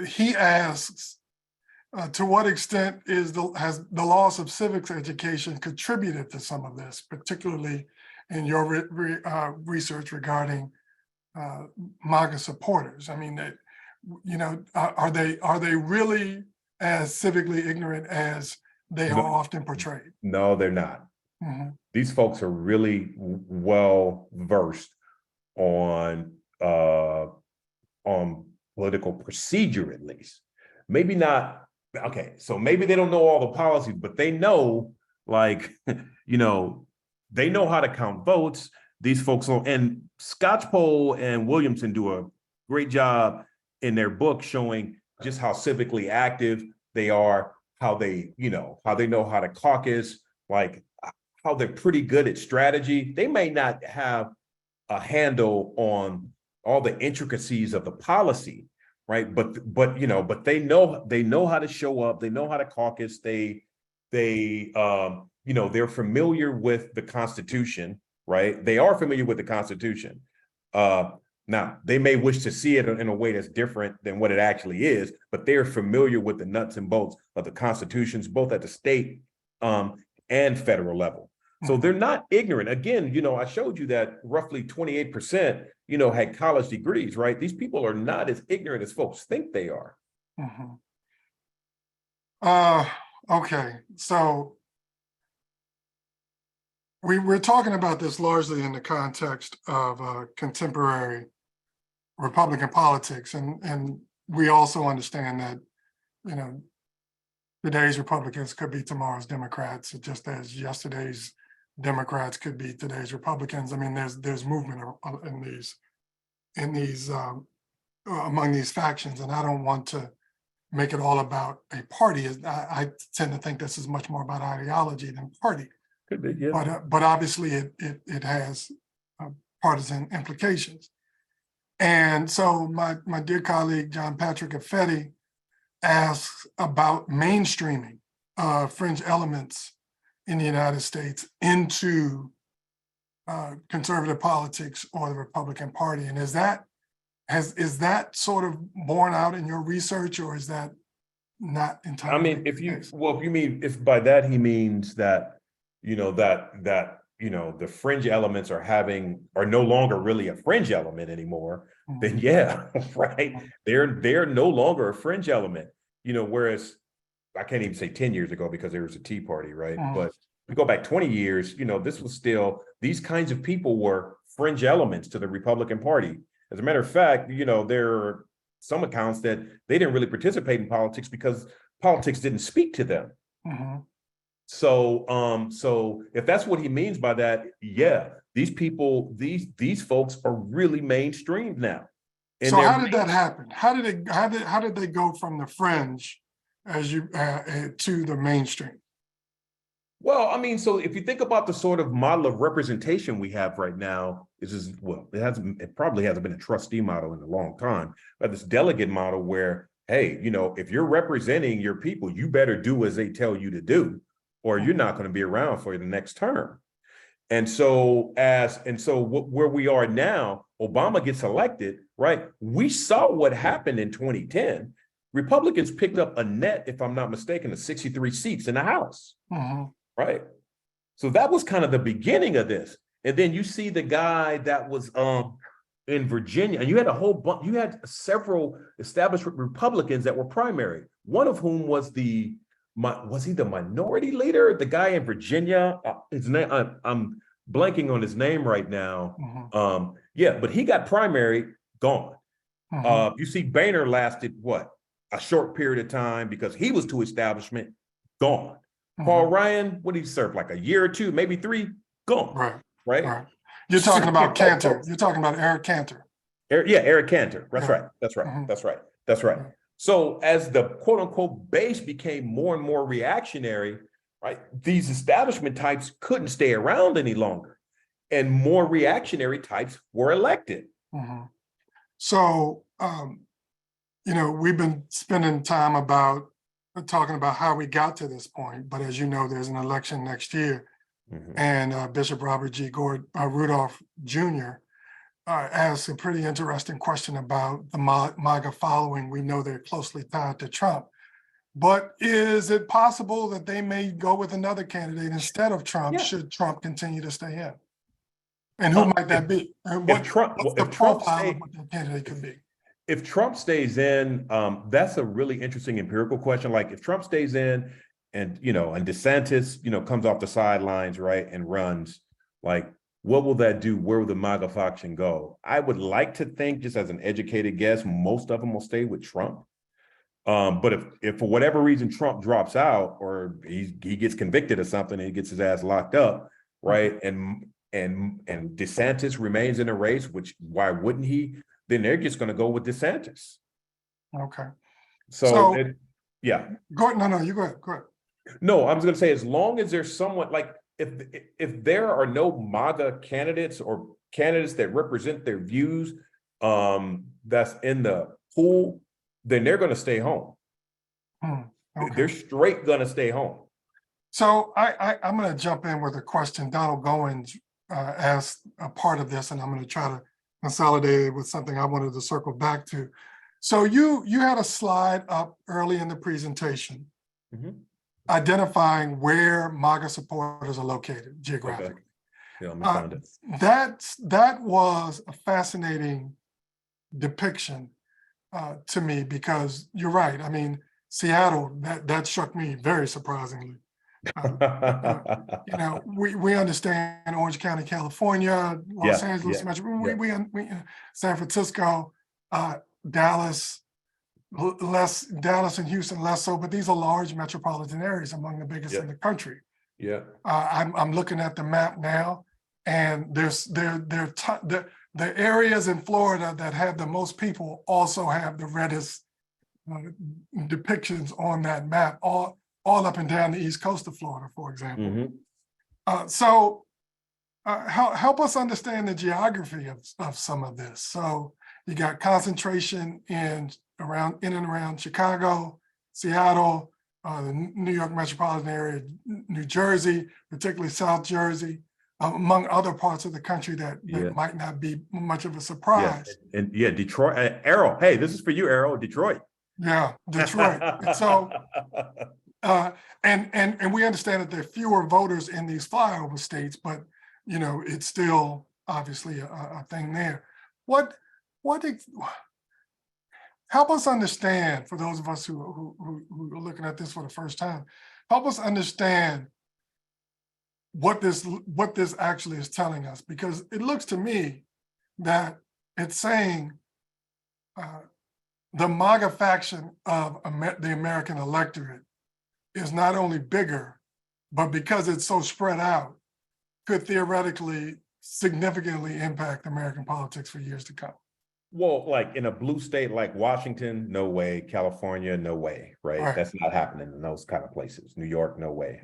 he asks, to what extent has the loss of civics education contributed to some of this, particularly in your research regarding MAGA supporters? I mean, you know, are they really as civically ignorant as they are often portrayed? No, they're not. These folks are really well versed on political procedure, at least. Maybe not. Okay, so maybe they don't know all the policies, but they know, like, you know, they know how to count votes. These folks, and Scotchpole and Williamson do a great job in their book showing just how civically active they are, how they know how to caucus, like how they're pretty good at strategy. They may not have a handle on all the intricacies of the policy, right? But you know, but they know how to show up. They know how to caucus. They you know, they're familiar with the Constitution, right? They are familiar with the Constitution. Now, they may wish to see it in a way that's different than what it actually is, but they're familiar with the nuts and bolts of the constitutions, both at the state and federal level. So they're not ignorant. Again, you know, I showed you that roughly 28%, you know, had college degrees, right? These people are not as ignorant as folks think they are. Okay, so we're talking about this largely in the context of contemporary Republican politics, and we also understand that, you know, today's Republicans could be tomorrow's Democrats, just as yesterday's Democrats could be today's Republicans. I mean, there's movement in these among these factions, and I don't want to make it all about a party. I tend to think this is much more about ideology than party. Could be, yeah. But obviously it has partisan implications. And so my dear colleague John Patrick Affetti asks about mainstreaming fringe elements in the United States into conservative politics or the Republican Party. And is that sort of borne out in your research, or is that not entirely? I mean, if by that he means that, the fringe elements are no longer really a fringe element anymore, then yeah, right. They're no longer a fringe element, whereas I can't even say 10 years ago because there was a Tea Party, right? But we go back 20 years, this was still, these kinds of people were fringe elements to the Republican Party. As a matter of fact, there are some accounts that they didn't really participate in politics because politics didn't speak to them. So if that's what he means by that, yeah, these people, these folks are really mainstream now. And so how did that happen? How did they go from the fringe to the mainstream? Well, I mean, so if you think about the sort of model of representation we have right now, it probably hasn't been a trustee model in a long time, but this delegate model where, hey, if you're representing your people, you better do as they tell you to do, or you're not going to be around for the next term. And so where we are now, Obama gets elected, right? We saw what happened in 2010. Republicans picked up a net, if I'm not mistaken, of 63 seats in the House. Right. So that was kind of the beginning of this. And then you see the guy that was in Virginia, and you had a whole bunch, you had several established Republicans that were primary. One of whom was was he the minority leader? The guy in Virginia, his name, I'm blanking on his name right now. Yeah, but he got primary, gone. You see Boehner lasted what? A short period of time because he was to establishment, gone. Paul Ryan, what did he serve? Like a year or two, maybe 3, gone. Right. You're talking about Cantor. You're talking about Eric Cantor. Eric Cantor. That's right. So as the quote unquote base became more and more reactionary, right, these establishment types couldn't stay around any longer, and more reactionary types were elected. So, we've been spending time talking about how we got to this point, but as you know, there's an election next year, and Bishop Robert G. Rudolph Jr. Asked a pretty interesting question about the MAGA following. We know they're closely tied to Trump, but is it possible that they may go with another candidate instead of Trump should Trump continue to stay in? And who might that be? And what's the profile of what that candidate could be? If Trump stays in, that's a really interesting empirical question. Like if Trump stays in and, and DeSantis, comes off the sidelines, right, and runs, like, what will that do? Where will the MAGA faction go? I would like to think, just as an educated guess, most of them will stay with Trump. But if for whatever reason Trump drops out or he gets convicted of something and he gets his ass locked up, right, and DeSantis remains in a race, which why wouldn't he? Then they're just going to go with DeSantis. Okay. So yeah. Go ahead. No, you go ahead. Go ahead. No, I was going to say, as long as there's someone like, if there are no MAGA candidates or candidates that represent their views, that's in the pool, then they're going to stay home. Okay. They're straight going to stay home. So I'm going to jump in with a question. Donald Goins asked a part of this, and I'm going to try to consolidate it with something I wanted to circle back to. So you had a slide up early in the presentation identifying where MAGA supporters are located geographically. Okay. Yeah, let me find it. That was a fascinating depiction to me, because you're right. I mean, Seattle, that struck me very surprisingly. We understand Orange County, California, Los Angeles, we San Francisco, Dallas, Dallas and Houston less so, but these are large metropolitan areas, among the biggest in the country. Yeah. I'm looking at the map now, and the areas in Florida that have the most people also have the reddest uh, depictions on that map, all up and down the east coast of Florida, for example. So help us understand the geography of some of this. So you got concentration in and around Chicago, Seattle, the New York metropolitan area, New Jersey, particularly South Jersey, among other parts of the country that might not be much of a surprise. And Detroit, Arrow. Hey, this is for you, Arrow, Detroit. Yeah, Detroit. So and we understand that there are fewer voters in these flyover states, but it's still obviously a thing there. What help us understand, for those of us who are looking at this for the first time, help us understand what this actually is telling us, because it looks to me that it's saying the MAGA faction of the American electorate is not only bigger, but because it's so spread out, could theoretically significantly impact American politics for years to come. Well, like in a blue state like Washington, no way. California, no way, right? That's not happening in those kind of places. New York, no way.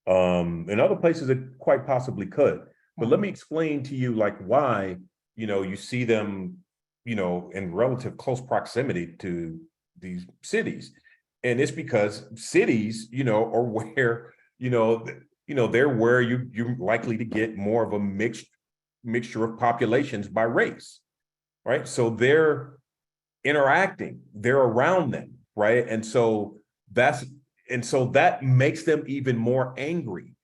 In other places, it quite possibly could. But let me explain to you like why, you see them, in relative close proximity to these cities. And it's because cities, are where, they're where you're likely to get more of a mixture of populations by race, right? So they're interacting, they're around them, right? And so that makes them even more angry.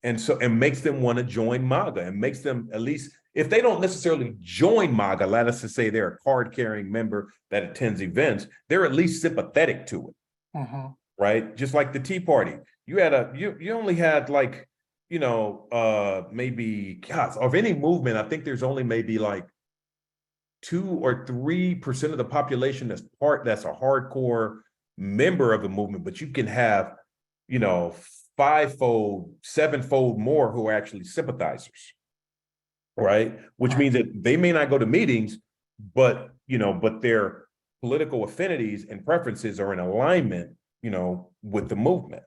And makes them want to join MAGA, and makes them, at least if they don't necessarily join MAGA, let us just say they're a card-carrying member that attends events, they're at least sympathetic to it, right? Just like the Tea Party, you only had like, maybe, God, of any movement, I think there's only maybe like 2 or 3% of the population that's a hardcore member of the movement, but you can have, 5-fold, 7-fold more who are actually sympathizers, right? Which means that they may not go to meetings, but their political affinities and preferences are in alignment, with the movement.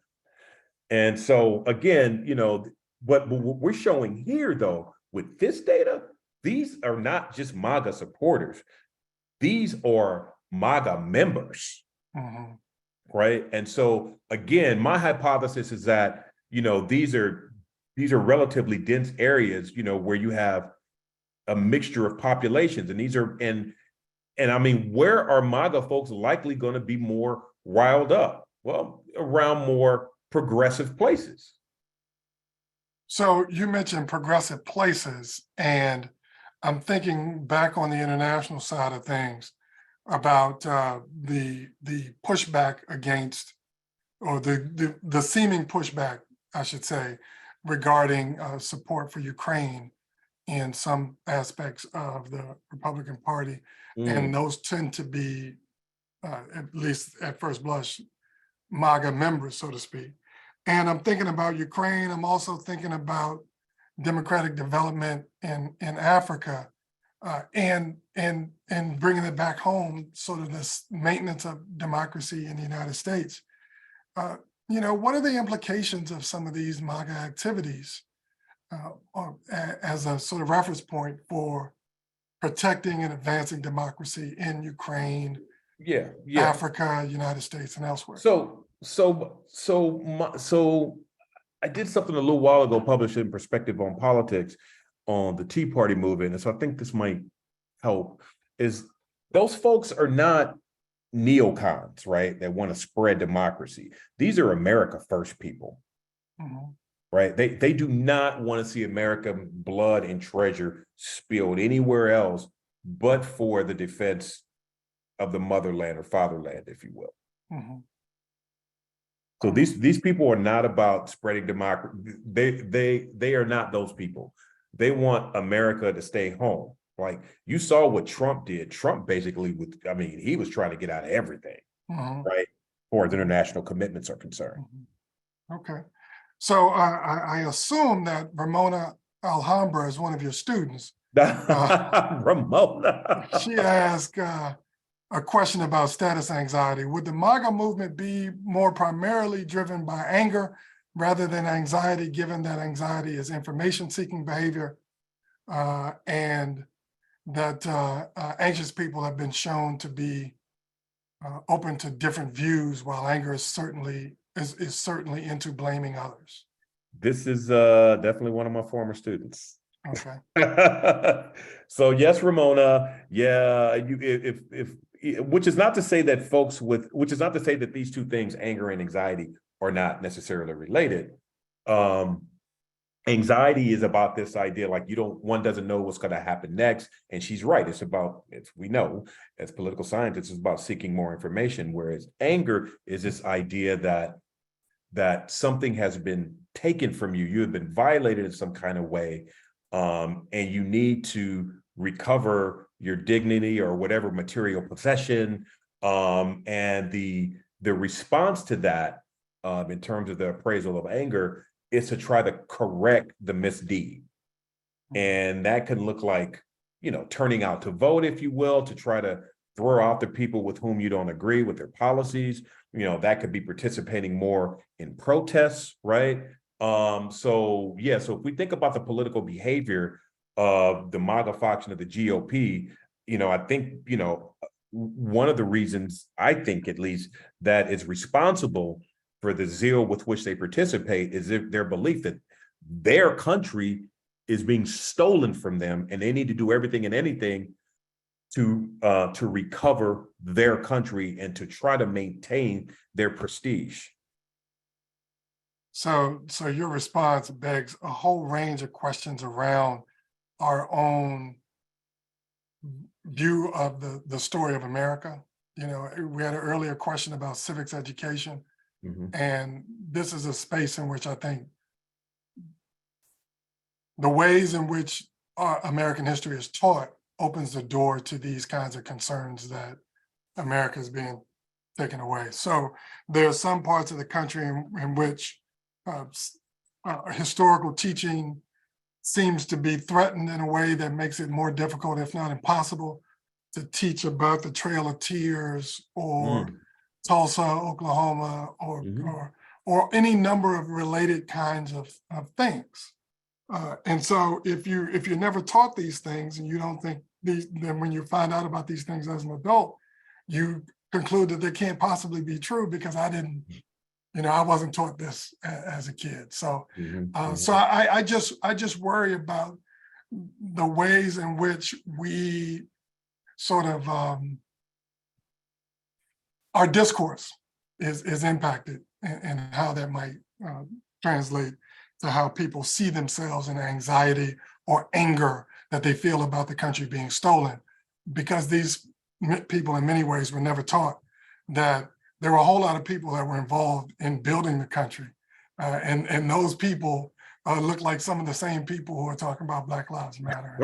And so again, what we're showing here though, with this data, these are not just MAGA supporters. These are MAGA members. Right. And so again, my hypothesis is that, these are relatively dense areas, where you have a mixture of populations. And these are, and I mean, where are MAGA folks likely going to be more riled up? Well, around more progressive places. So you mentioned progressive places, and I'm thinking back on the international side of things about the pushback against, or the seeming pushback, I should say, regarding support for Ukraine in some aspects of the Republican Party. And those tend to be, at least at first blush, MAGA members, so to speak. And I'm thinking about Ukraine. I'm also thinking about democratic development in Africa, and bringing it back home, sort of this maintenance of democracy in the United States. What are the implications of some of these MAGA activities as a sort of reference point for protecting and advancing democracy in Ukraine, Africa, United States, and elsewhere? So I did something a little while ago, publishing Perspective on Politics on the Tea Party movement. And so I think this might help, is those folks are not neocons, right? That want to spread democracy. These are America First people, right? They do not want to see American blood and treasure spilled anywhere else but for the defense of the motherland or fatherland, if you will. So these people are not about spreading democracy. They are not those people. They want America to stay home. Like you saw what Trump did. Trump basically, he was trying to get out of everything, right? Or as international commitments are concerned. Okay. So I assume that Ramona Alhambra is one of your students. Ramona. She asked a question about status anxiety. Would the MAGA movement be more primarily driven by anger rather than anxiety, given that anxiety is information-seeking behavior, and that anxious people have been shown to be open to different views, while anger is certainly into blaming others? This is definitely one of my former students. Okay. So yes, Ramona. Yeah, if which is not to say that which is not to say that these two things, anger and anxiety, are not necessarily related. Anxiety is about this idea, like one doesn't know what's going to happen next. And she's right. It's about, we know as political scientists, it's about seeking more information. Whereas anger is this idea that something has been taken from you. You have been violated in some kind of way. And you need to recover your dignity or whatever material possession. And the response to that, in terms of the appraisal of anger, is to try to correct the misdeed. And that can look like, turning out to vote, if you will, to try to throw out the people with whom you don't agree with their policies. That could be participating more in protests, right? So if we think about the political behavior of the MAGA faction of the GOP, I think, one of the reasons, I think at least, that is responsible for the zeal with which they participate is their belief that their country is being stolen from them, and they need to do everything and anything to recover their country and to try to maintain their prestige. So your response begs a whole range of questions around our own view of the story of America. We had an earlier question about civics education. Mhm. And this is a space in which I think the ways in which American history is taught opens the door to these kinds of concerns that America is being taken away. So there are some parts of the country in which historical teaching seems to be threatened in a way that makes it more difficult, if not impossible, to teach about the Trail of Tears or Tulsa, Oklahoma, or any number of related kinds of things. And so if you're never taught these things and you don't think then when you find out about these things as an adult, you conclude that they can't possibly be true because I didn't, I wasn't taught this as a kid. So so I just worry about the ways in which we sort of our discourse is impacted, and how that might translate to how people see themselves in anxiety or anger that they feel about the country being stolen, because these people in many ways were never taught that there were a whole lot of people that were involved in building the country. And those people look like some of the same people who are talking about Black Lives Matter.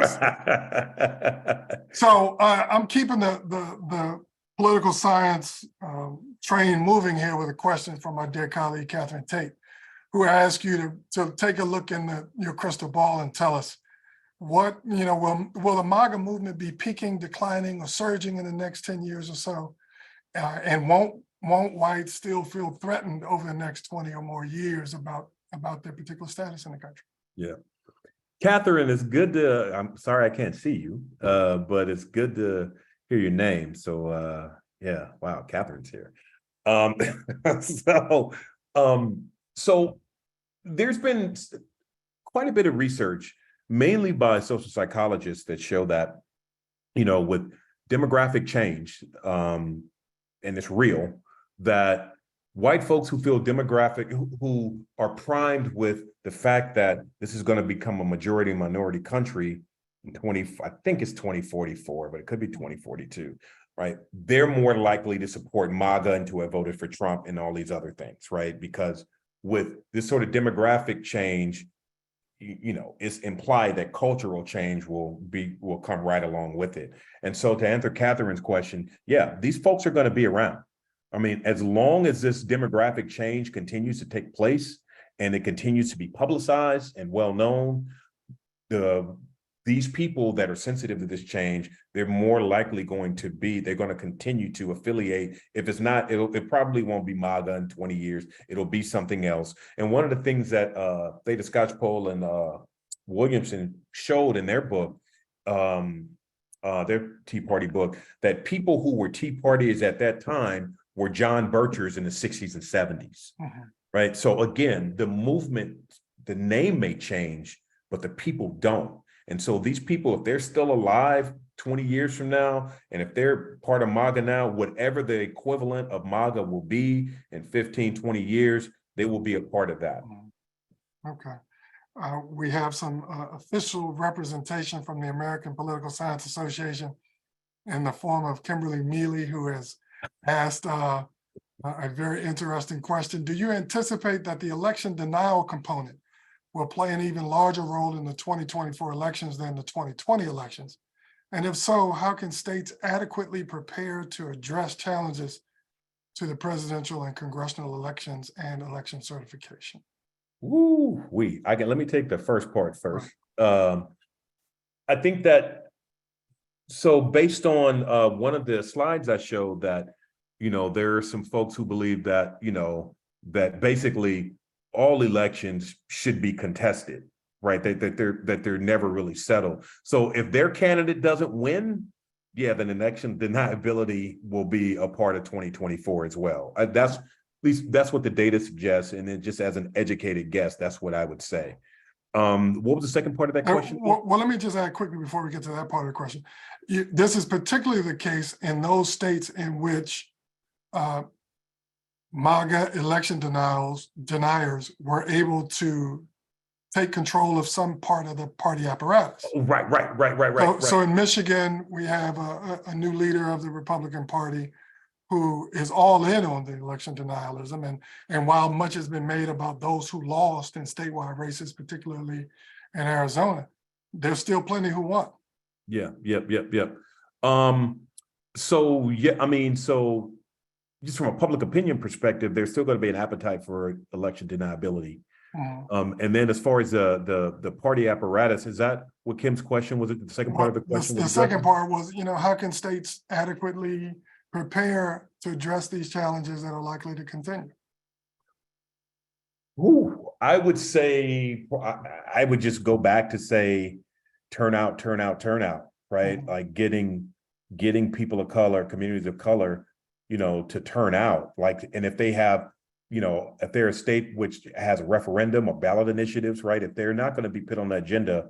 So I'm keeping the political science train moving here with a question from my dear colleague, Catherine Tate, who asked you to take a look in your crystal ball and tell us what, will the MAGA movement be peaking, declining, or surging in the next 10 years or so? And won't whites still feel threatened over the next 20 or more years about their particular status in the country? Yeah. Catherine, it's good I'm sorry I can't see you, but it's good to hear your name. So yeah, wow, Catherine's here. So there's been quite a bit of research, mainly by social psychologists, that show that, with demographic change, and it's real, that white folks who feel who are primed with the fact that this is going to become a majority minority country in I think it's 2044, but it could be 2042, right? They're more likely to support MAGA and to have voted for Trump and all these other things, right? Because with this sort of demographic change, it's implied that cultural change will come right along with it. And so to answer Catherine's question, yeah, these folks are going to be around. I mean, as long as this demographic change continues to take place, and it continues to be publicized and well known, these people that are sensitive to this change, they're more likely they're going to continue to affiliate. If it's not, it probably won't be MAGA in 20 years. It'll be something else. And one of the things that Theta Scotchpole and Williamson showed in their book, their Tea Party book, that people who were Tea Partiers at that time were John Birchers in the 60s and 70s, right? So again, the movement, the name may change, but the people don't. And so these people, if they're still alive 20 years from now, and if they're part of MAGA now, whatever the equivalent of MAGA will be in 15, 20 years, they will be a part of that. Okay. We have some official representation from the American Political Science Association in the form of Kimberly Mealy, who has asked a very interesting question. Do you anticipate that the election denial component will play an even larger role in the 2024 elections than the 2020 elections? And if so, how can states adequately prepare to address challenges to the presidential and congressional elections and election certification? Let me take the first part first. Right. I think that, so based on one of the slides I showed, that, there are some folks who believe that, that basically all elections should be contested, right? That they're never really settled. So if their candidate doesn't win, then election deniability will be a part of 2024 as well. That's, at least that's what the data suggests. And then just as an educated guess, that's what I would say. What was the second part of that question? Well, let me just add quickly before we get to that part of the question. This is particularly the case in those states in which MAGA election deniers were able to take control of some part of the party apparatus. Right. So in Michigan, we have a new leader of the Republican Party who is all in on the election denialism. And while much has been made about those who lost in statewide races, particularly in Arizona, there's still plenty who won. Yep. So just from a public opinion perspective, there's still going to be an appetite for election deniability. And then as far as the party apparatus, is that what Kim's question was? It the second part of the question? The second part was, how can states adequately prepare to address these challenges that are likely to continue? I would say, I would just go back to say, turnout, right? Like getting people of color, communities of color, to turn out, and if they have, if they're a state which has a referendum or ballot initiatives, right? If they're not going to be put on the agenda,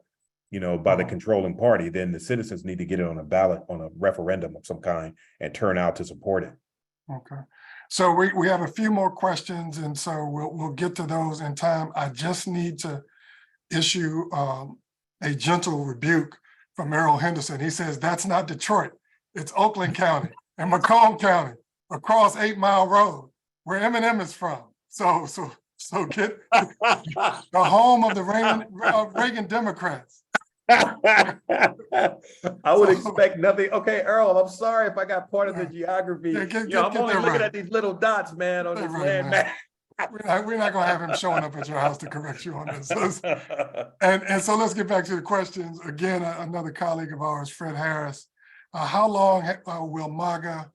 by the controlling party, then the citizens need to get it on a ballot, on a referendum of some kind, and turn out to support it. Okay. So we have a few more questions, and so we'll get to those in time. I just need to issue a gentle rebuke from Errol Henderson. He says, that's not Detroit. It's Oakland County and Macomb County across 8 Mile Road, where Eminem is from. So get the home of the Reagan Democrats. I would expect nothing. Okay, Earl, I'm sorry if I got part of the geography. I'm only looking at these little dots, man, on this land map. We're not going to have him showing up at your house to correct you on this. And so let's get back to the questions. Again, another colleague of ours, Fred Harris. How long will MAGA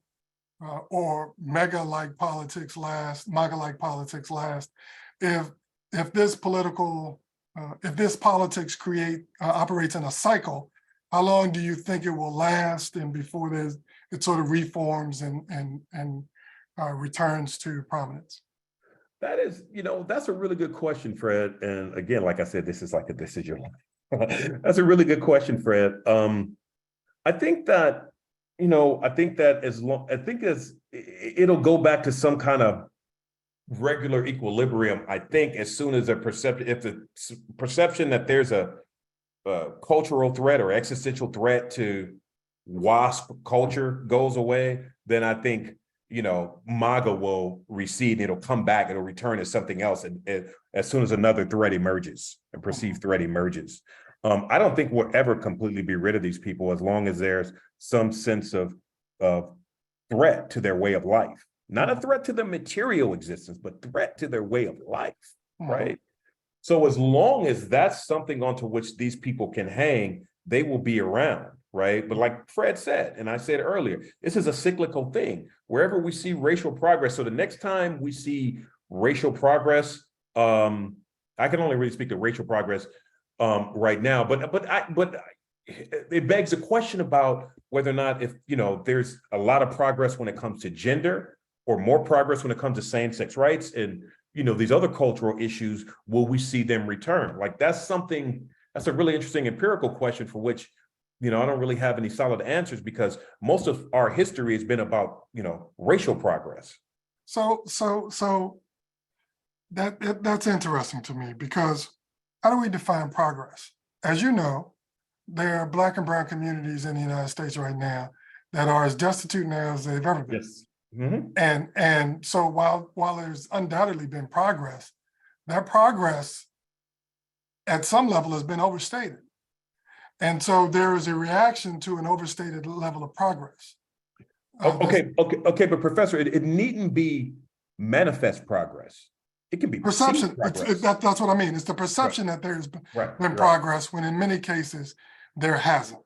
or MAGA-like politics last if this politics operates in a cycle? How long do you think it will last, and before it sort of reforms and returns to prominence? That is, that's a really good question, Fred. And again, like I said, this is your life. That's a really good question, Fred. I think that as it'll go back to some kind of regular equilibrium. I think as soon as if the perception that there's a cultural threat or existential threat to WASP culture goes away, then I think MAGA will recede. It'll come back. It'll return as something else, and as soon as another threat emerges, a perceived threat emerges. I don't think we'll ever completely be rid of these people as long as there's some sense of threat to their way of life. Not a threat to the material existence, but threat to their way of life. right? So as long as that's something onto which these people can hang, they will be around, right? But like Fred said, and I said earlier, this is a cyclical thing. Wherever we see racial progress, so the next time we see racial progress, I can only really speak to racial progress right now, but it begs a question about whether or not if there's a lot of progress when it comes to gender or more progress when it comes to same-sex rights and these other cultural issues, will we see them return? Like that's a really interesting empirical question for which I don't really have any solid answers because most of our history has been about racial progress. So that's interesting to me because how do we define progress? As you know, there are Black and brown communities in the United States right now that are as destitute now as they've ever been. Yes. Mm-hmm. And so while there's undoubtedly been progress, that progress at some level has been overstated. And so there is a reaction to an overstated level of progress. Okay, but Professor, it needn't be manifest progress. It can be perception. That's what I mean. It's the perception that there's been progress when in many cases there hasn't.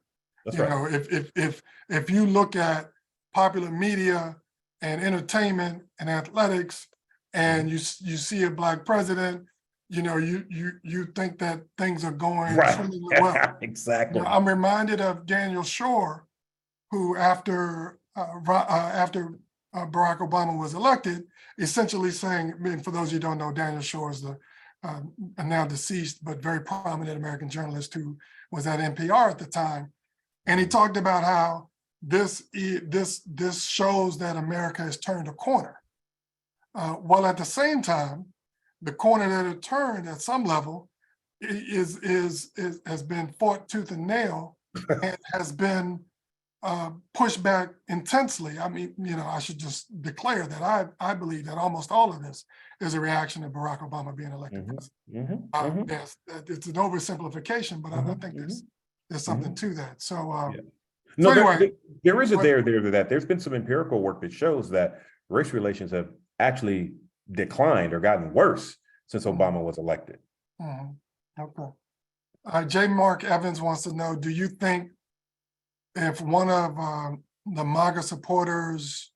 That's if you look at popular media and entertainment and athletics and you see a Black president, you think that things are going extremely well. Exactly. I'm reminded of Daniel Shore, who after Barack Obama was elected, essentially saying, and for those of you who don't know, Daniel Shore is the now deceased but very prominent American journalist who was at NPR at the time, and he talked about how this shows that America has turned a corner. While at the same time, the corner that it turned at some level has been fought tooth and nail and has been pushed back intensely. I mean, I should just declare that I believe that almost all of this is a reaction to Barack Obama being elected president. Yes, it's an oversimplification, but I think there's something to that. So, no, so anyway, there is a there to that. There's been some empirical work that shows that race relations have actually declined or gotten worse since Obama was elected. Okay. J. Mark Evans wants to know, do you think if one of the MAGA supporters,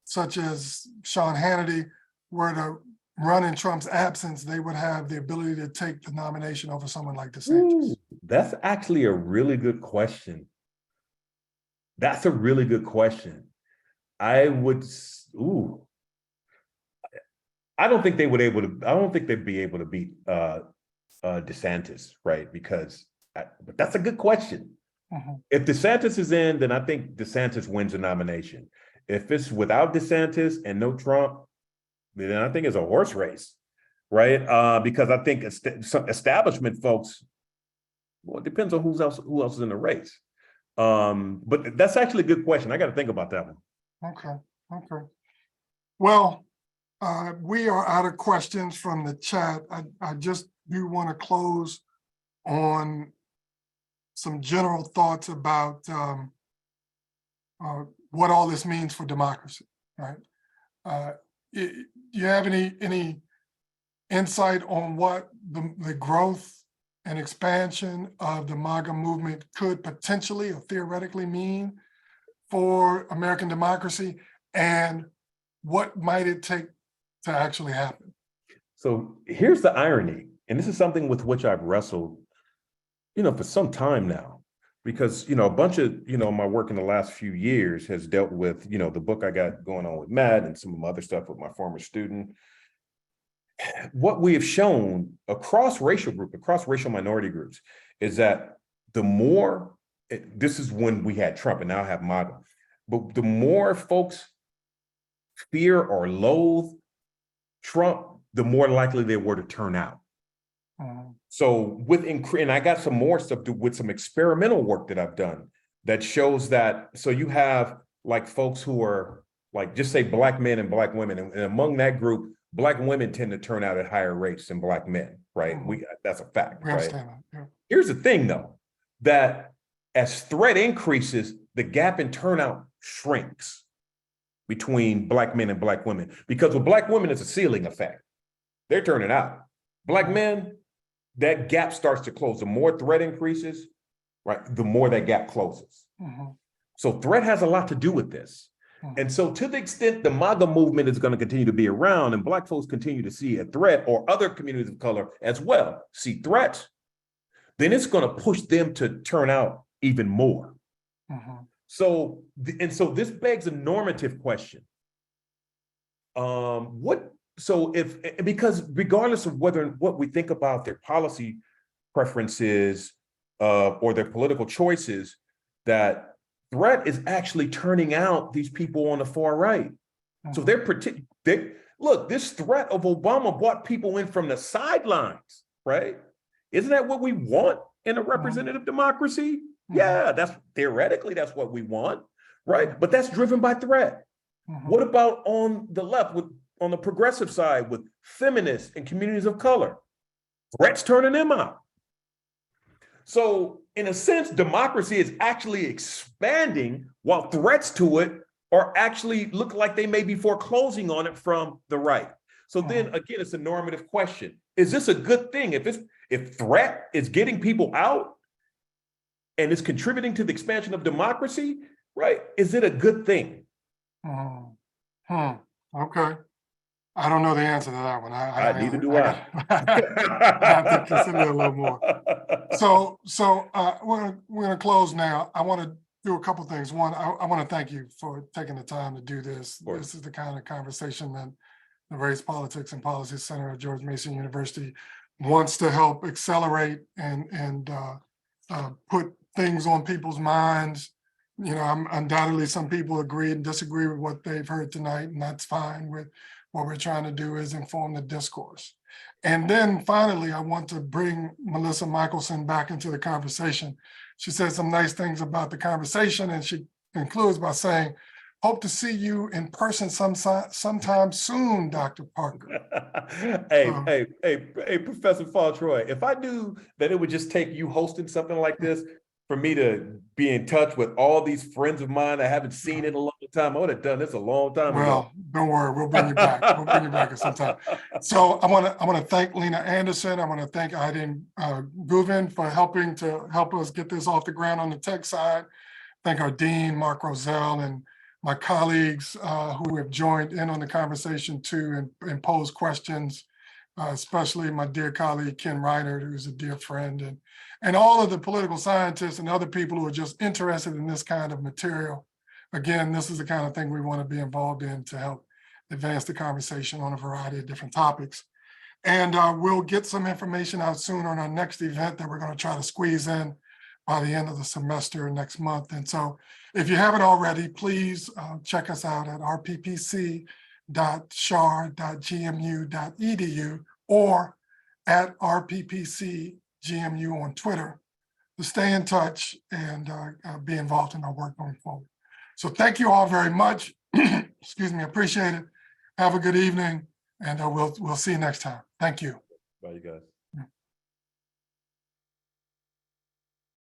such as Sean Hannity, were to run in Trump's absence, they would have the ability to take the nomination over someone like DeSantis? Ooh, that's actually a really good question. That's a really good question. I don't think they would I don't think they'd be able to beat DeSantis, right? But that's a good question. If DeSantis is in, then I think DeSantis wins the nomination. If it's without DeSantis and no Trump, then I think it's a horse race, right? Because I think some establishment folks, well, it depends on who else is in the race. But that's actually a good question. I got to think about that one. Okay. Well, we are out of questions from the chat. I just do want to close on some general thoughts about what all this means for democracy, right? Do you have any insight on what the growth and expansion of the MAGA movement could potentially or theoretically mean for American democracy, and what might it take to actually happen? So here's the irony, and this is something with which I've wrestled, for some time now, because, a bunch of, my work in the last few years has dealt with, the book I got going on with Matt and some of my other stuff with my former student. What we have shown across racial minority groups is that the more, this is when we had Trump and now I have MAGA, but the more folks fear or loathe Trump, the more likely they were to turn out. So and I got some more stuff with some experimental work that I've done that shows that, so you have like folks who are like, just say Black men and Black women, and among that group, Black women tend to turn out at higher rates than Black men, right? That's a fact, right? Here's the thing though, that as threat increases, the gap in turnout shrinks between Black men and Black women, because with Black women, it's a ceiling effect. They're turning out. Black men, that gap starts to close. The more threat increases, right, the more that gap closes. So threat has a lot to do with this. And so to the extent the MAGA movement is going to continue to be around and Black folks continue to see a threat, or other communities of color as well see threats, then it's going to push them to turn out even more. So this begs a normative question. Because regardless of what we think about their policy preferences or their political choices, that threat is actually turning out these people on the far right. So look, this threat of Obama brought people in from the sidelines, right? Isn't that what we want in a representative democracy? Yeah, theoretically that's what we want, right? But that's driven by threat. What about on the left, on the progressive side, with feminists and communities of color? Threats turning them out. So in a sense, democracy is actually expanding while threats to it are actually look like they may be foreclosing on it from the right. So then again, it's a normative question. Is this a good thing? If threat is getting people out and it's contributing to the expansion of democracy, right? Is it a good thing? Okay. I don't know the answer to that one. Neither do I. I have to consider it a little more. So we're gonna close now. I want to do a couple things. One, I want to thank you for taking the time to do this. This is the kind of conversation that the Race, Politics, and Policy Center at George Mason University wants to help accelerate and put things on people's minds. You know, undoubtedly some people agree and disagree with what they've heard tonight, and that's fine. What we're trying to do is inform the discourse. And then finally, I want to bring Melissa Michelson back into the conversation. She said some nice things about the conversation, and she concludes by saying, hope to see you in person sometime soon, Dr. Parker. Hey, Professor Fall-Troy, if I knew that it would just take you hosting something like this for me to be in touch with all these friends of mine I haven't seen in a long time, I would have done this a long time ago. Well, don't worry, we'll bring you back. We'll bring you back at some time. So I want to thank Lena Anderson. I want to thank Aydin Guvin for helping us get this off the ground on the tech side. Thank our dean, Mark Roselle, and my colleagues who have joined in on the conversation too and posed questions, especially my dear colleague, Ken Reinert, who's a dear friend, and all of the political scientists and other people who are just interested in this kind of material. Again, this is the kind of thing we want to be involved in to help advance the conversation on a variety of different topics. And we'll get some information out soon on our next event that we're going to try to squeeze in by the end of the semester next month. And so if you haven't already, please check us out at rppc.char.gmu.edu or at rppcgmu on Twitter to stay in touch and be involved in our work going forward. So thank you all very much. Excuse me, appreciate it. Have a good evening, and we'll see you next time. Thank you. Bye, you guys.